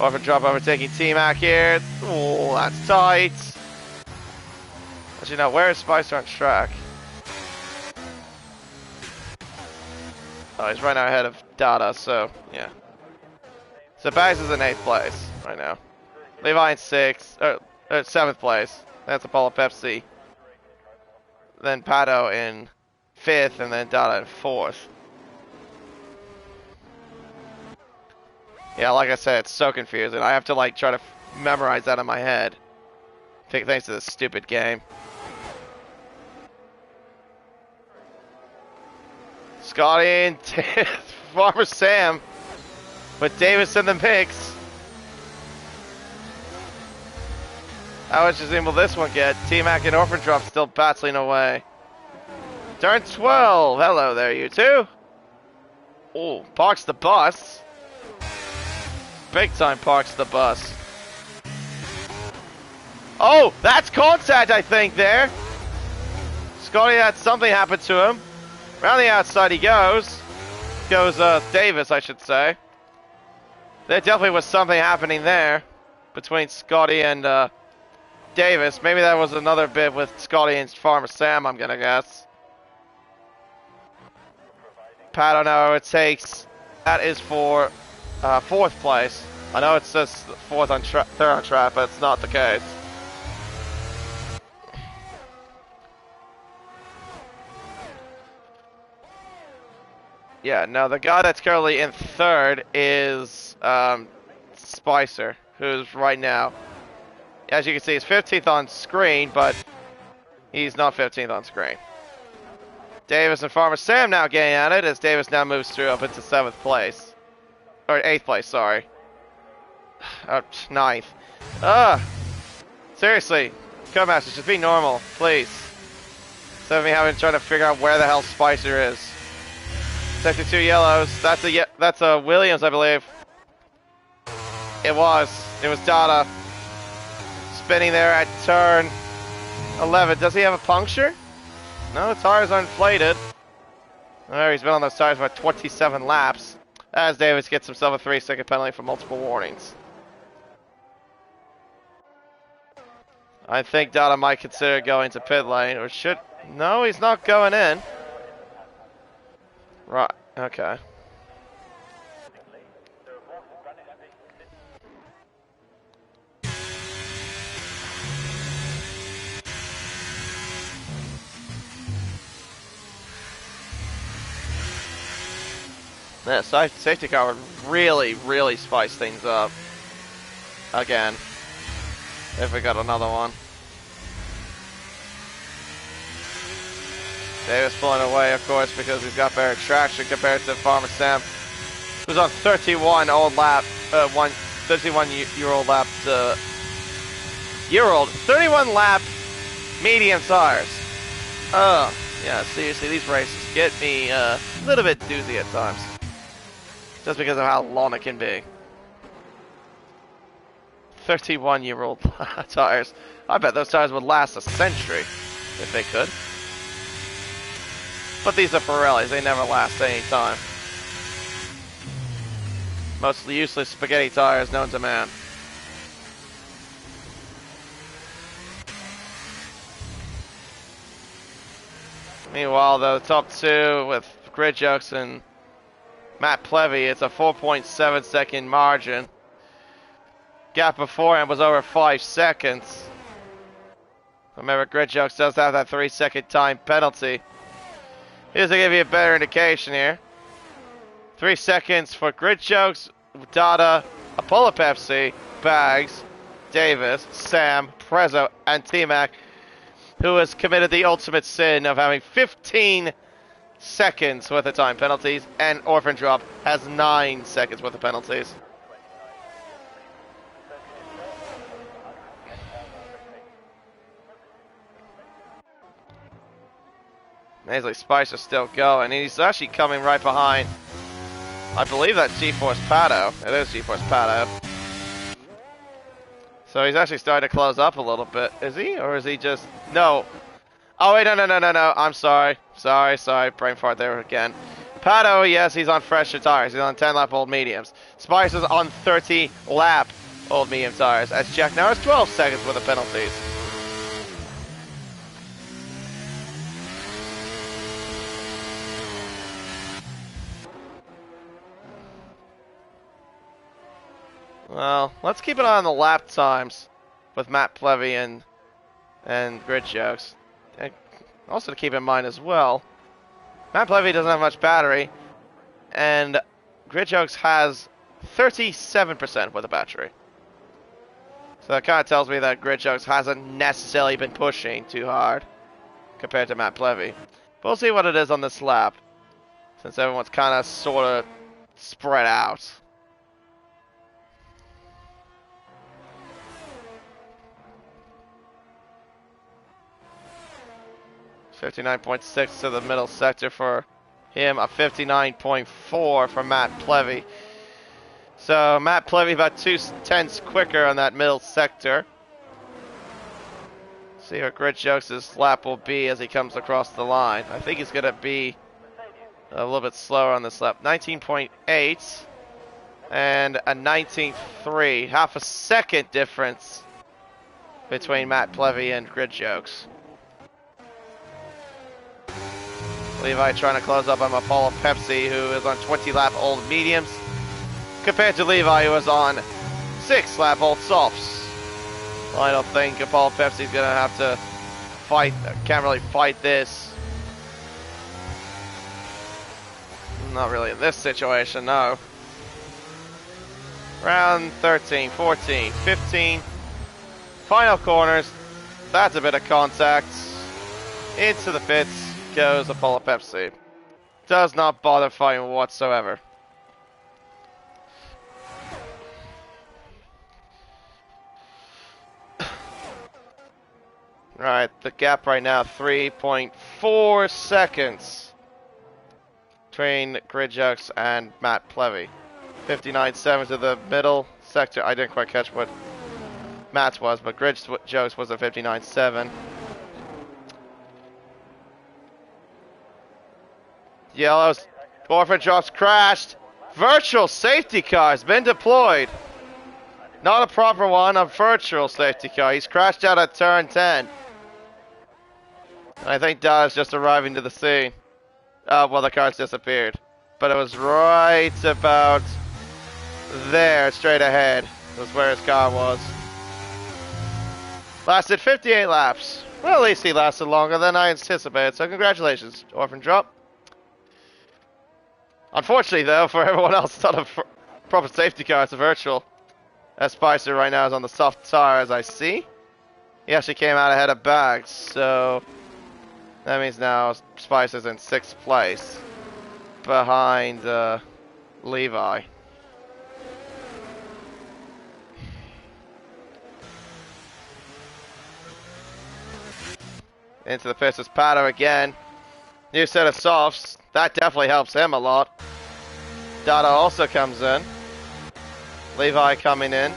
Speaker 1: Over drop overtaking T-Mac here. Oh, that's tight. Actually, no, where is Spicer on track? Oh, he's right now ahead of Dada, so, yeah. So Bags is in 8th place right now. Levi in 6th, 7th place. That's Apollo Pepsi. Then Pato in 5th, and then Dada in 4th. Yeah, like I said, it's so confusing. I have to like try to memorize that in my head. Thanks to this stupid game. Scotty in 10th, Farmer Sam, with Davis in the mix. How much will this one get? T-Mac and Orphan Drop still battling away. Turn 12. Hello there, you two. Oh, parks the bus. Big time parks the bus. Oh, that's contact, I think, there. Scotty had something happen to him. Around the outside he goes. Davis, I should say. There definitely was something happening there between Scotty and Davis. Maybe that was another bit with Scotty and Farmer Sam, I'm gonna guess. Pato now overtakes. That is for 4th place. I know it says 4th on 3rd on track, but it's not the case. Yeah, no, the guy that's currently in 3rd is Spicer, who's right now, as you can see, he's 15th on screen, but he's not 15th on screen. Davis and Farmer Sam now getting at it as Davis now moves through up into 7th place. Or 8th place, sorry. 9th. Seriously, Codemasters, just be normal, please. Instead of me having to try to figure out where the hell Spicer is. 52 yellows. That's a Williams, I believe. It was Dada. Spinning there at turn 11. Does he have a puncture? No, the tires are inflated. Oh, he's been on those tires for 27 laps. As Davis gets himself a 3-second penalty for multiple warnings. I think Dada might consider going to pit lane, or should... No, he's not going in. Right, okay. Yeah, safety car would really, really spice things up. Again. If we got another one. Davis pulling away, of course, because he's got better traction compared to Farmer Sam, who's on 31-year-old lap, 31 lap medium tires. Oh, yeah, seriously, these races get me a little bit doozy at times. Just because of how long it can be. 31-year-old tires. I bet those tires would last a century if they could. But these are Pirellis, they never last any time. Mostly useless spaghetti tires known to man. Meanwhile, the top two with Grid Jokes and Matt Plevy, it's a 4.7 second margin. Gap beforehand was over 5 seconds. Remember, Grid Jokes does have that 3-second time penalty. Here's to give you a better indication here. 3 seconds for Grid Jokes, Dada, Apollo Pepsi, Bags, Davis, Sam, Prezzo, and T-Mac, who has committed the ultimate sin of having 15 seconds worth of time penalties, and Orphan Drop has 9 seconds worth of penalties. Nasally Spice is still going. He's actually coming right behind. I believe that's GeForce Pato. It is GeForce Pato. So he's actually starting to close up a little bit. Is he? Or is he just... No. Oh, wait, no. I'm sorry. Sorry. Brain fart there again. Pato, yes, he's on fresher tires. He's on 10-lap old mediums. Spice is on 30-lap old medium tires. As Jack now has 12 seconds worth of penalties. Well, let's keep an eye on the lap times with Matt Plevy and Grid Jokes. And also to keep in mind as well, Matt Plevy doesn't have much battery, and Grid Jokes has 37% with a battery. So that kind of tells me that Grid Jokes hasn't necessarily been pushing too hard compared to Matt Plevy. But we'll see what it is on this lap, since everyone's kind of sort of spread out. 59.6 to the middle sector for him, a 59.4 for Matt Plevy. So Matt Plevy about 2/10 quicker on that middle sector. See what Grid Jokes' lap will be as he comes across the line. I think he's going to be a little bit slower on this lap. 19.8 and a 19.3. Half a second difference between Matt Plevy and Grid Jokes. Levi trying to close up on Apollo Pepsi, who is on 20-lap old mediums, compared to Levi, who is on 6-lap old softs. Well, I don't think Apollo Pepsi's going to have to fight, can't really fight this. Not really in this situation, no. Round 13, 14, 15. Final corners. That's a bit of contact. Into the pits goes Apollo Pepsi. Does not bother fighting whatsoever. Right, the gap right now, 3.4 seconds between Grid Jokes and Matt Plevy. 59.7 to the middle sector. I didn't quite catch what Matt's was, but Grid Jokes was a 59.7. Yellows. Orphan drops crashed. Virtual safety car has been deployed. Not a proper one, a virtual safety car. He's crashed out at turn 10. I think Dada's just arriving to the scene. Well, the car's disappeared. But it was right about there, straight ahead. Was where his car was. Lasted 58 laps. Well, at least he lasted longer than I anticipated, so congratulations, Orphan Drop. Unfortunately, though, for everyone else, it's not a proper safety car, it's a virtual. As Spicer right now is on the soft tire, as I see. He actually came out ahead of Bags, so that means now Spicer's in 6th place, behind Levi. Into the pits is Pato again. New set of softs. That definitely helps him a lot. Dada also comes in. Levi coming in.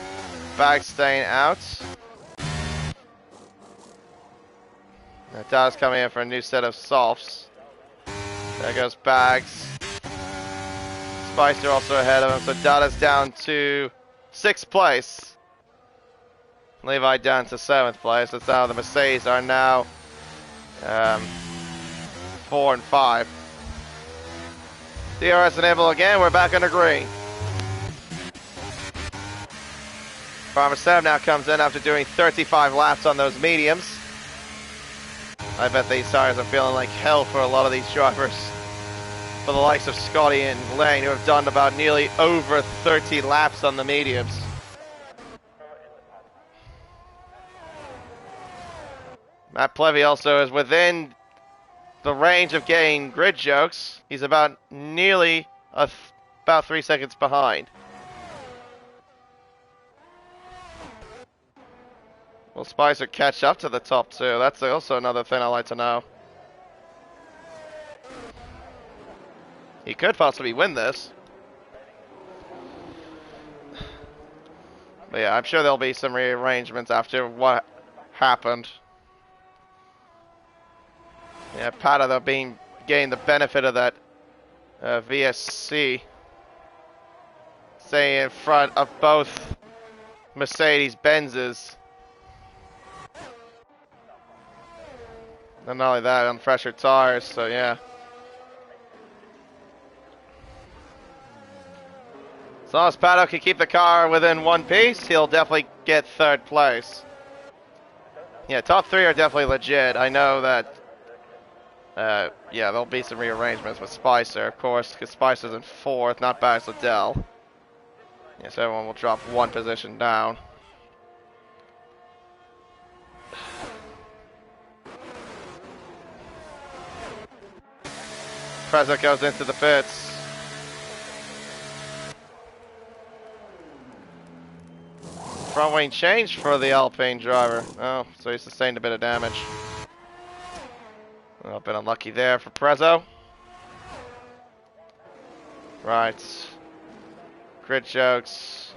Speaker 1: Bags staying out. Now Dada's coming in for a new set of softs. There goes Bags. Spicer also ahead of him, so Dada's down to 6th place. Levi down to 7th place. That's how the Mercedes are now 4 and 5. DRS enabled again. We're back under green. Farmer Sam now comes in after doing 35 laps on those mediums. I bet these tires are feeling like hell for a lot of these drivers. For the likes of Scotty and Lane, who have done about nearly over 30 laps on the mediums. Matt Plevy also is within the range of getting Grid Jokes. He's about nearly about 3 seconds behind. Will Spicer catch up to the top two? That's also another thing I'd like to know. He could possibly win this. But yeah, I'm sure there'll be some rearrangements after what happened. Yeah, Pato though getting the benefit of that VSC. Staying in front of both Mercedes-Benzes. And not only that, on fresher tires, so yeah. As long as Pato can keep the car within one piece, he'll definitely get 3rd place. Yeah, top 3 are definitely legit. I know that, yeah, there'll be some rearrangements with Spicer, of course, because Spicer's in 4th, not Bags Liddell. Yeah, so everyone will drop 1 position down. Preza goes into the pits. Front wing change for the Alpine driver. Oh, so he sustained a bit of damage. A bit unlucky there for Prezzo. Right. Grid Jokes.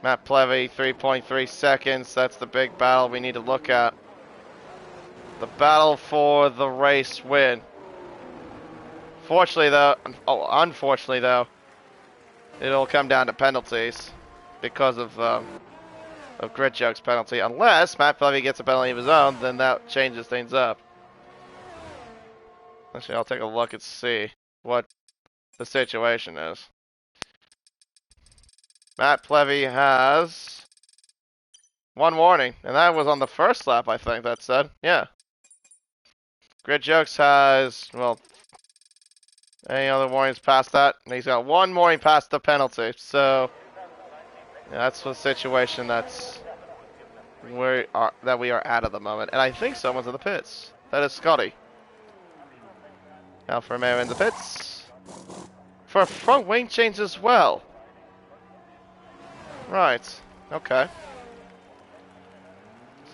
Speaker 1: Matt Plevy, 3.3 seconds. That's the big battle we need to look at. The battle for the race win. Unfortunately though, it'll come down to penalties because of of Grid Joke's penalty. Unless Matt Plevy gets a penalty of his own, then that changes things up. Actually, I'll take a look and see what the situation is. Matt Plevy has 1 warning, and that was on the first lap, I think that said. Yeah. Grid Jokes has, well, any other warnings past that? And he's got 1 warning past the penalty, so yeah, that's the situation that we are at the moment. And I think someone's in the pits. That is Scotty. Alfa Romeo in the pits for a front wing change as well. Right. Okay.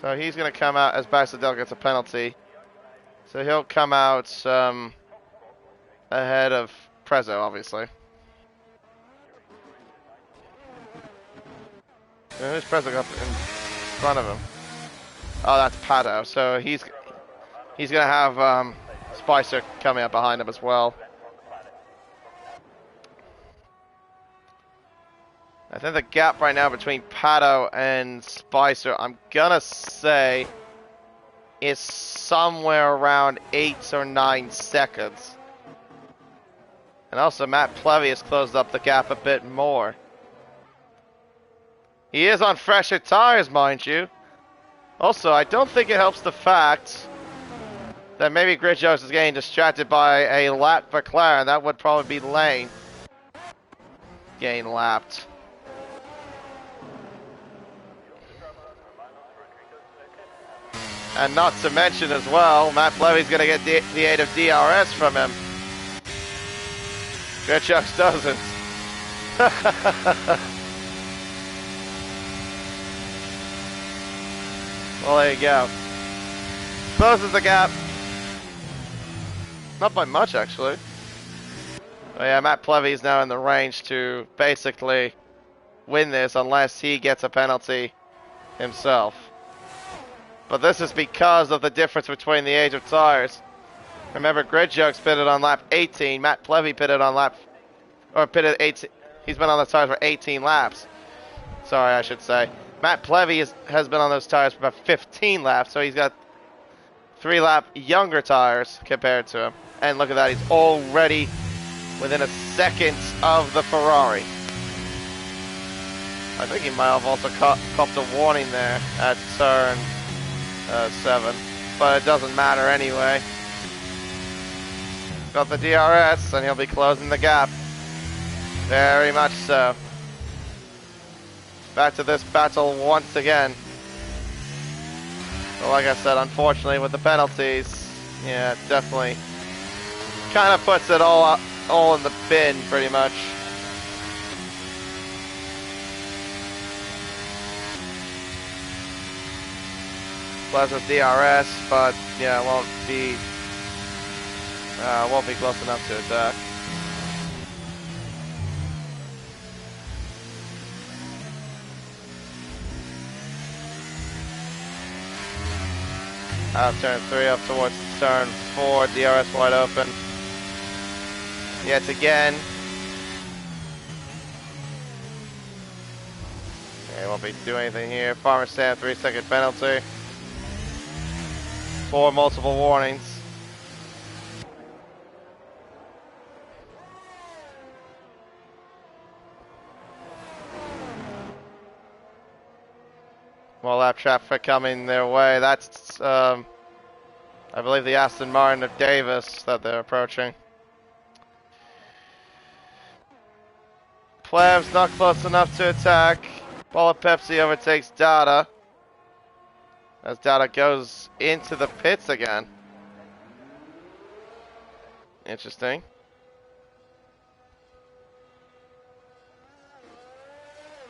Speaker 1: So he's going to come out as Baxadell gets a penalty. So he'll come out ahead of Prezzo, obviously. Who's Prezzo up in front of him? Oh, that's Pato. So he's going to have Spicer coming up behind him as well. I think the gap right now between Pato and Spicer, I'm gonna say, is somewhere around 8 or 9 seconds. And also Matt Plevy has closed up the gap a bit more. He is on fresher tires, mind you. Also, I don't think it helps the fact that maybe Grid Jokes is getting distracted by a lapped McLaren. That would probably be Lane getting lapped. And not to mention as well, Matt Plevy's going to get the aid of DRS from him. Grid Jokes doesn't. Well, there you go. Closes the gap. Not by much, actually. But yeah, Matt Plevy is now in the range to basically win this unless he gets a penalty himself. But this is because of the difference between the age of tires. Remember, Grid Jokes pitted on lap 18. Matt Plevy pitted on lap... Or pitted 18... He's been on the tires for 18 laps. Sorry, I should say. Matt Plevy has been on those tires for about 15 laps. So he's got 3 lap younger tires compared to him. And look at that. He's already within a second of the Ferrari. I think he might have also copped a warning there at turn 7, but it doesn't matter anyway. Got the DRS, and he'll be closing the gap. Very much so. Back to this battle once again. But like I said, unfortunately with the penalties, yeah, definitely kind of puts it all in the bin pretty much. Pleasant DRS, but yeah, won't be close enough to attack. Out of turn 3 up towards turn 4, DRS wide open. Yet again. Okay, won't be doing anything here. Farmer stand 3-second penalty. 4 multiple warnings. More lap traffic coming their way. That's, I believe, the Aston Martin of Davis that they're approaching. Plev's not close enough to attack. While Pepsi overtakes Data. As Data goes into the pits again. Interesting.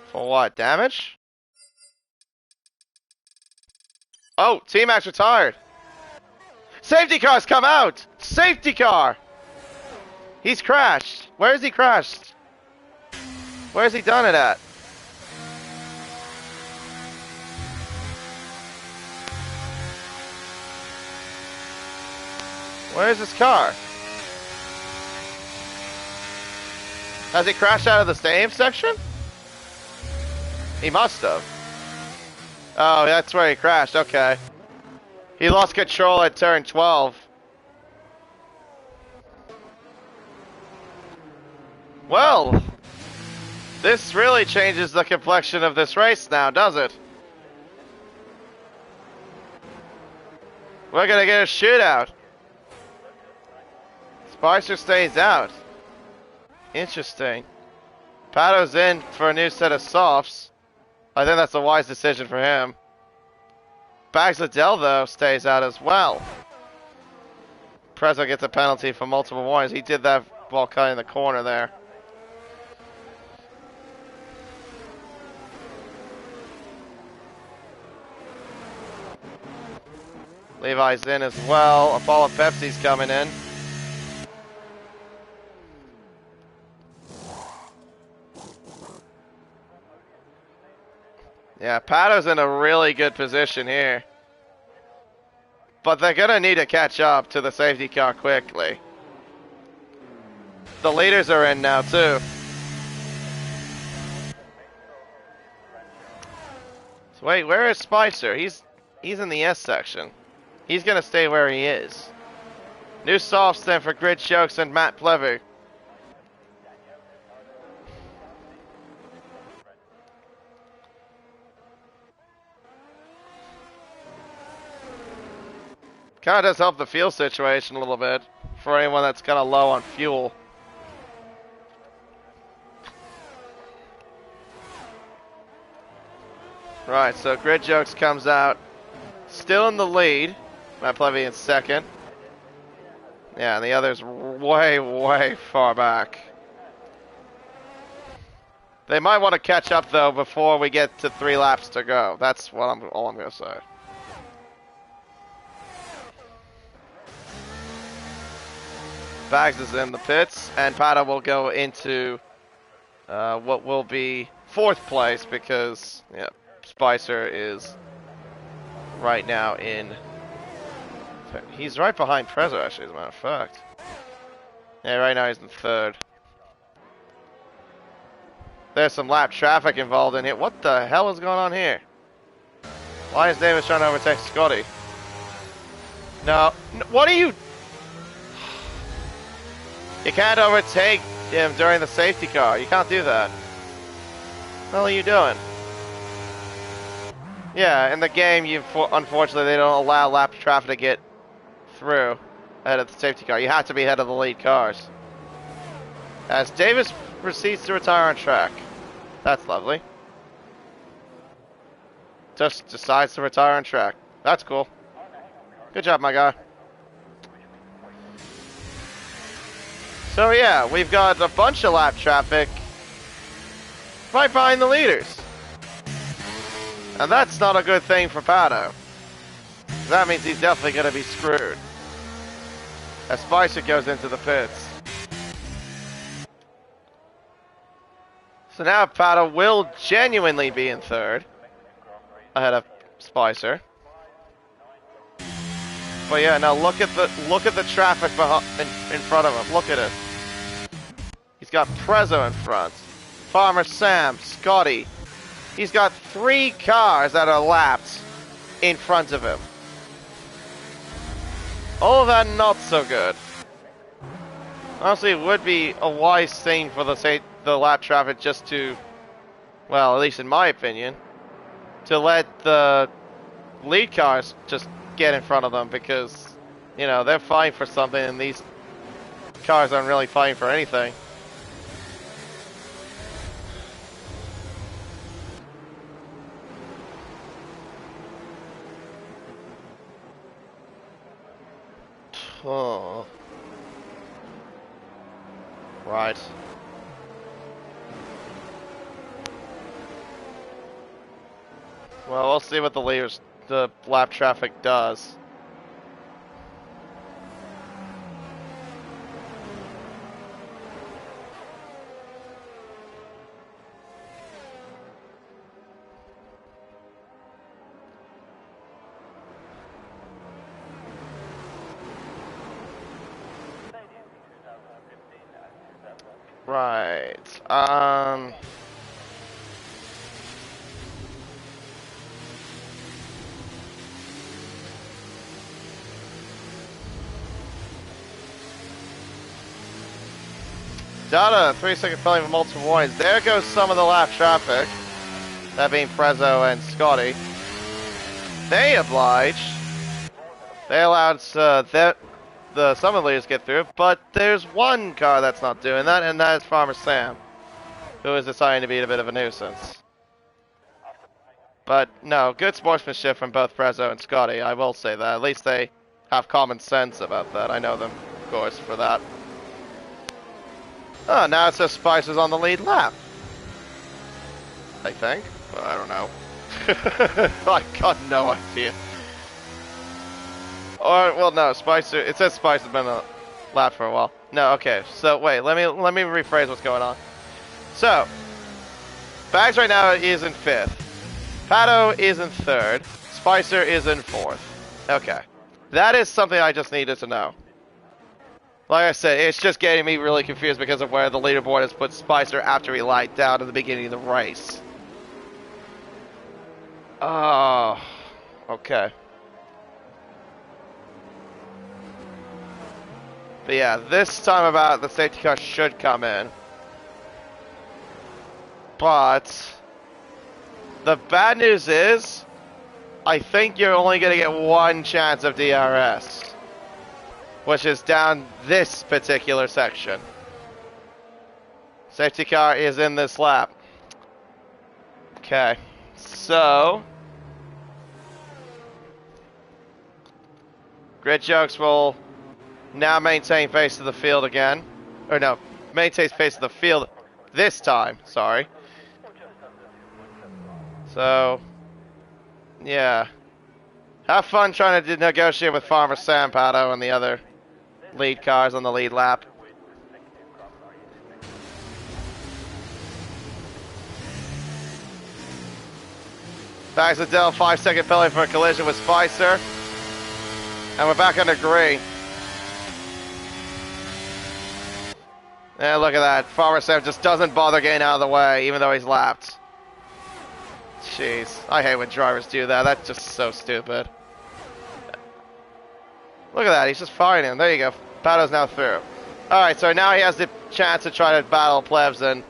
Speaker 1: For what? Damage? Oh, T-Max retired. Safety car's come out! Safety car! He's crashed. Where is he crashed? Where's he done it at? Where is this car? Has he crashed out of the same section? He must have. Oh, that's where he crashed. Okay. He lost control at turn 12. Well, this really changes the complexion of this race now, does it? We're gonna get a shootout. Spicer stays out. Interesting. Pato's in for a new set of softs. I think that's a wise decision for him. Bags Liddell, though, stays out as well. Prezzo gets a penalty for multiple warnings. He did that while cutting the corner there. Levi's in as well. Apollo Pepsi's coming in. Yeah, Pato's in a really good position here. But they're going to need to catch up to the safety car quickly. The leaders are in now, too. So wait, where is Spicer? He's in the S section. He's going to stay where he is. New softs then for Grid Jokes and Matt Plever. Kind of does help the fuel situation a little bit for anyone that's kind of low on fuel. Right, so Grid Jokes comes out. Still in the lead. Matt Plevy in second. Yeah, and the other's way, way far back. They might want to catch up, though, before we get to 3 laps to go. That's what all I'm going to say. Bags is in the pits, and Pato will go into what will be 4th place because Spicer is right now in. He's right behind Prezzo, actually, as a matter of fact. Yeah, right now he's in 3rd. There's some lap traffic involved in it. What the hell is going on here? Why is Davis trying to overtake Scotty? No, what are you? You can't overtake him during the safety car. You can't do that. What the hell are you doing? Yeah, in the game, unfortunately, they don't allow lap traffic to get through ahead of the safety car. You have to be ahead of the lead cars. As Davis proceeds to retire on track. That's lovely. Just decides to retire on track. That's cool. Good job, my guy. So yeah, we've got a bunch of lap traffic right behind the leaders. And that's not a good thing for Pato. That means he's definitely going to be screwed. As Spicer goes into the pits. So now Pato will genuinely be in 3rd. Ahead of Spicer. But yeah, now look at the traffic in front of him. Look at it. He's got Prezzo in front. Farmer Sam, Scotty. He's got 3 cars that are lapped in front of him. All of that not so good. Honestly, it would be a wise thing for the lap traffic just to, well, at least in my opinion, to let the lead cars just get in front of them because, you know, they're fighting for something and these cars aren't really fighting for anything. Oh. Right. Well, we'll see what the lap traffic does. Right. Data, 3-second penalty with multiple warnings. There goes some of the lap traffic. That being Prezzo and Scotty. They obliged. They allowed some of the leaders to get through, but there's one car that's not doing that, and that is Farmer Sam, who is deciding to be a bit of a nuisance. But no, good sportsmanship from both Prezzo and Scotty, I will say that. At least they have common sense about that. I know them, of course, for that. Oh, now it says Spicer's on the lead lap. I think. Well, I don't know. I got no idea. Or, well, no, Spicer. It says Spicer's been a lap for a while. No, okay. So wait, let me rephrase what's going on. So, Bags right now is in 5th. Pato is in 3rd. Spicer is in 4th. Okay, that is something I just needed to know. Like I said, it's just getting me really confused because of where the leaderboard has put Spicer after he lied down at the beginning of the race. Oh, okay. But yeah, this time about the safety car should come in. But the bad news is, I think you're only going to get one chance of DRS, which is down this particular section. Safety car is in this lap. Okay, so Grid Jokes will now maintain face of the field again. Or no, maintains face of the field this time, sorry. So, yeah. Have fun trying to negotiate with Farmer Sam, Pato, and the other lead cars on the lead lap. Bags Adele, 5-second penalty for a collision with Spicer. And we're back under green. And look at that. Farmer Sam just doesn't bother getting out of the way, even though he's lapped. Jeez. I hate when drivers do that. That's just so stupid. Look at that. He's just firing him. There you go. Pato's now through. Alright, so now he has the chance to try to battle Plebs and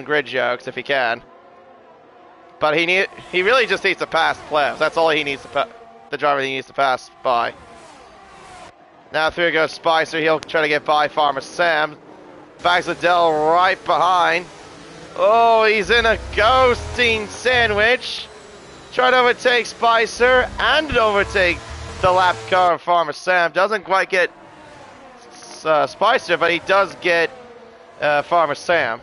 Speaker 1: Grid Jokes if he can. But he really just needs to pass Plebs. That's all he needs to the driver he needs to pass by. Now through goes Spicer. He'll try to get by Farmer Sam. Bags Adele right behind. Oh, he's in a ghosting sandwich. Try to overtake Spicer and overtake the lap car of Farmer Sam. Doesn't quite get Spicer, but he does get Farmer Sam.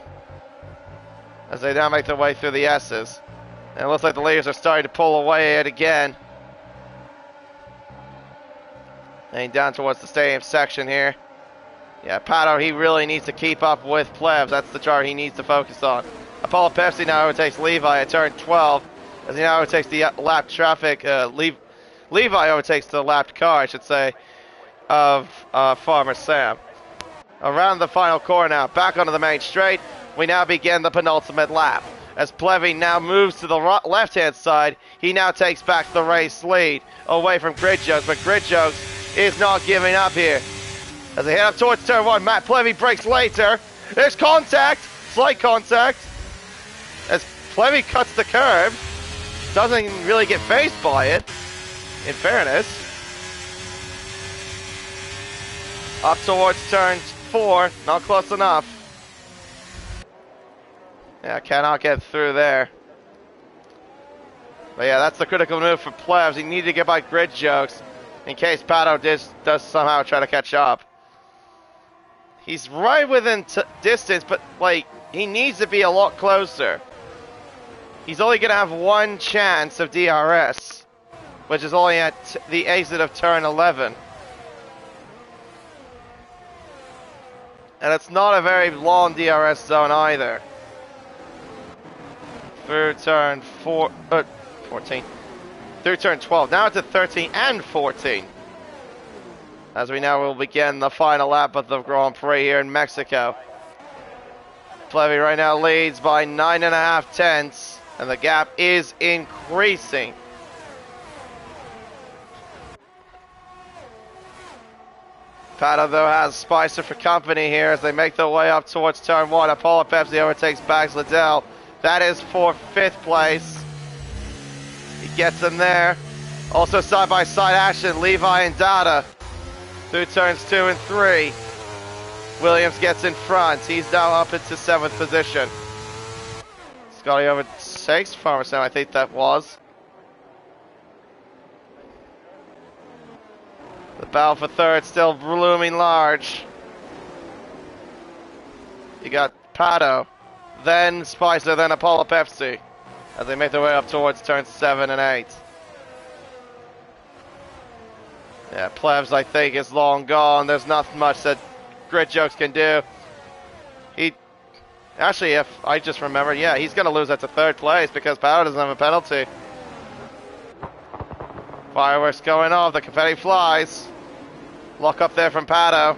Speaker 1: As they now make their way through the S's. And it looks like the leaders are starting to pull away yet again. Heading down towards the stadium section here. Yeah, Pato, he really needs to keep up with Plebs. That's the driver he needs to focus on. Apollo Pepsi now overtakes Levi at turn 12. As he now overtakes the lapped traffic. Levi overtakes the lapped car, I should say, of Farmer Sam. Around the final corner now. Back onto the main straight. We now begin the penultimate lap. As Plevy now moves to the left-hand side, he now takes back the race lead away from Grid Jokes, but Grid Jokes is not giving up here. As they head up towards turn 1, Matt Plevy breaks later. There's contact, slight contact. As Plevy cuts the curb, doesn't really get phased by it, in fairness. Up towards turn 4, not close enough. Yeah, cannot get through there. But yeah, that's the critical move for Plebs. He needed to get by Grid Jokes in case Pato does somehow try to catch up. He's right within distance, but like he needs to be a lot closer. He's only going to have one chance of DRS, which is only at the exit of turn 11. And it's not a very long DRS zone either. Through turn 14. Through turn 12. Now it's at 13 and 14. As we now will begin the final lap of the Grand Prix here in Mexico. Plevy right now leads by 9.5 tenths. And the gap is increasing. Pato, though, has Spicer for company here as they make their way up towards turn 1. Apollo Pepsi overtakes Bags Liddell. That is for 5th place. He gets him there. Also side-by-side action, Levi and Dada through turns 2 and 3. Williams gets in front. He's now up into 7th position. Scotty overtakes Farmer Sam, I think that was. The battle for 3rd still looming large. You got Pato, then Spicer, then Apollo Pepsi as they make their way up towards turns 7 and 8. Yeah, Plebs, I think, is long gone. There's not much that Grit Jokes can do. Actually, if I just remembered, yeah, he's going to lose that to 3rd place because Pato doesn't have a penalty. Fireworks going off, the confetti flies. Lock up there from Pato.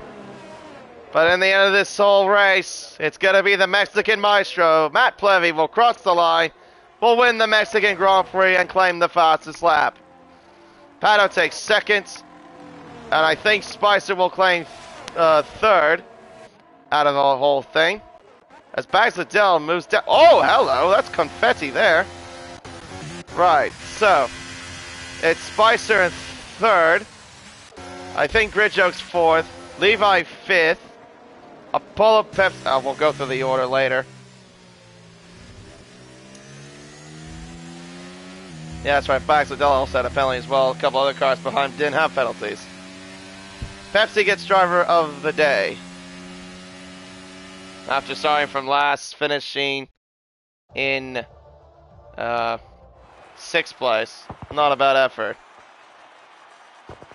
Speaker 1: But in the end of this whole race, it's going to be the Mexican maestro. Matt Plevy will cross the line, will win the Mexican Grand Prix and claim the fastest lap. Pato takes 2nd, and I think Spicer will claim 3rd out of the whole thing. As Bags Liddell moves down. Oh, hello, that's confetti there. Right, so it's Spicer in 3rd. I think Grit Jokes 4th. Levi 5th. Apollo Pepsi. We'll go through the order later. Yeah, that's right. Bags Liddell also had a penalty as well. A couple other cars behind didn't have penalties. Pepsi gets driver of the day. After starting from last, finishing in 6th place. Not a bad effort.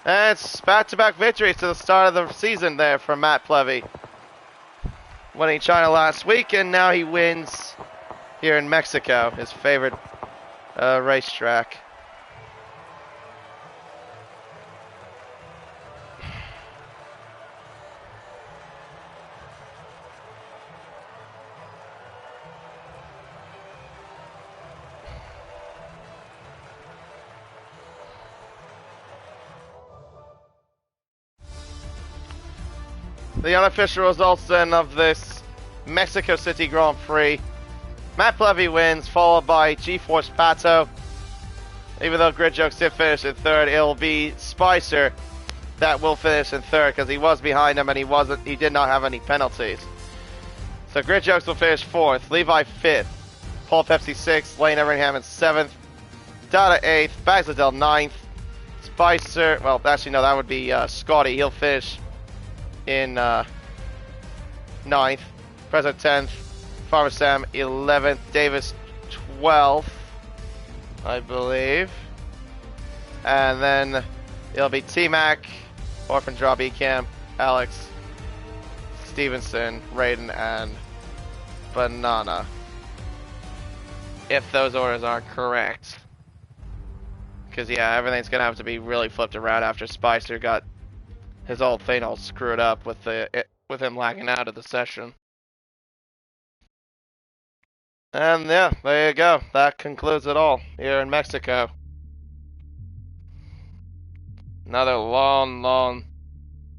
Speaker 1: And it's back-to-back victories to the start of the season there for Matt Plevy. Winning China last week, and now he wins here in Mexico, his favorite racetrack. The unofficial results then of this Mexico City Grand Prix. Matt Plevy wins, followed by G-Force Pato. Even though Grit Jokes did finish in 3rd, it'll be Spicer that will finish in 3rd because he was behind him and he did not have any penalties. So Grit Jokes will finish 4th, Levi 5th, Paul Pepsi 6th, Lane Everingham in 7th, Dada 8th, Bags Liddell 9th, Spicer, well actually no, that would be Scotty, he'll finish in 9th, President 10th, Farmer Sam 11th, Davis 12th, I believe. And then it'll be T-Mac, Orphan Draw Cam, Alex, Stevenson, Raiden, and Banana. If those orders are correct. Because, yeah, everything's going to have to be really flipped around after Spicer got his old thing all screwed up with him lagging out of the session. And yeah, there you go. That concludes it all here in Mexico. Another long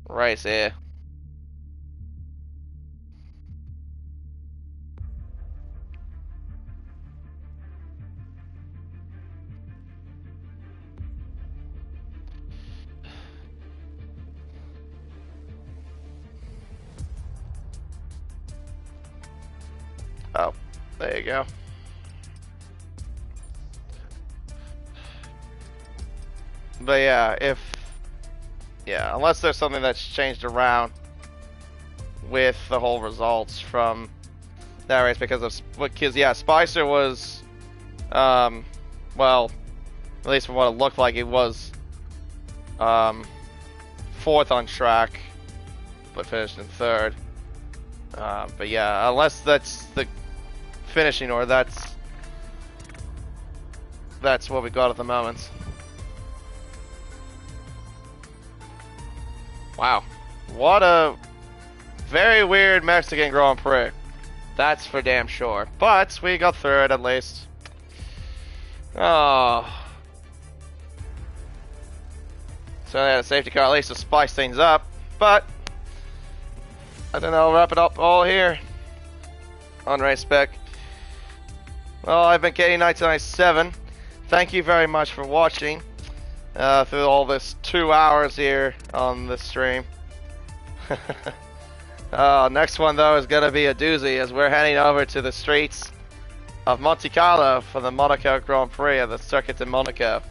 Speaker 1: race here. Oh, there you go. But yeah, unless there's something that's changed around with the whole results from that race because yeah, Spicer was, well, at least from what it looked like, it was, 4th on track, but finished in 3rd. But yeah, unless that's the finishing order, that's what we got at the moment. Wow, what a very weird Mexican Grand Prix. That's for damn sure. But we got through it at least. Oh. So they had a safety car at least to spice things up. But I think I'll wrap it up all here on Race Spec. Well, I've been KD1997. Thank you very much for watching through all this 2 hours here on the stream. Next one though is gonna be a doozy as we're heading over to the streets of Monte Carlo for the Monaco Grand Prix of the circuit in Monaco.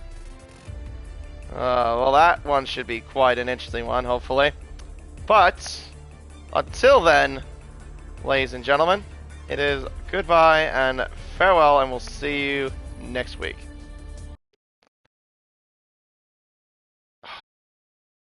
Speaker 1: Well, that one should be quite an interesting one, hopefully. But until then, ladies and gentlemen, it is goodbye and farewell, and we'll see you next week.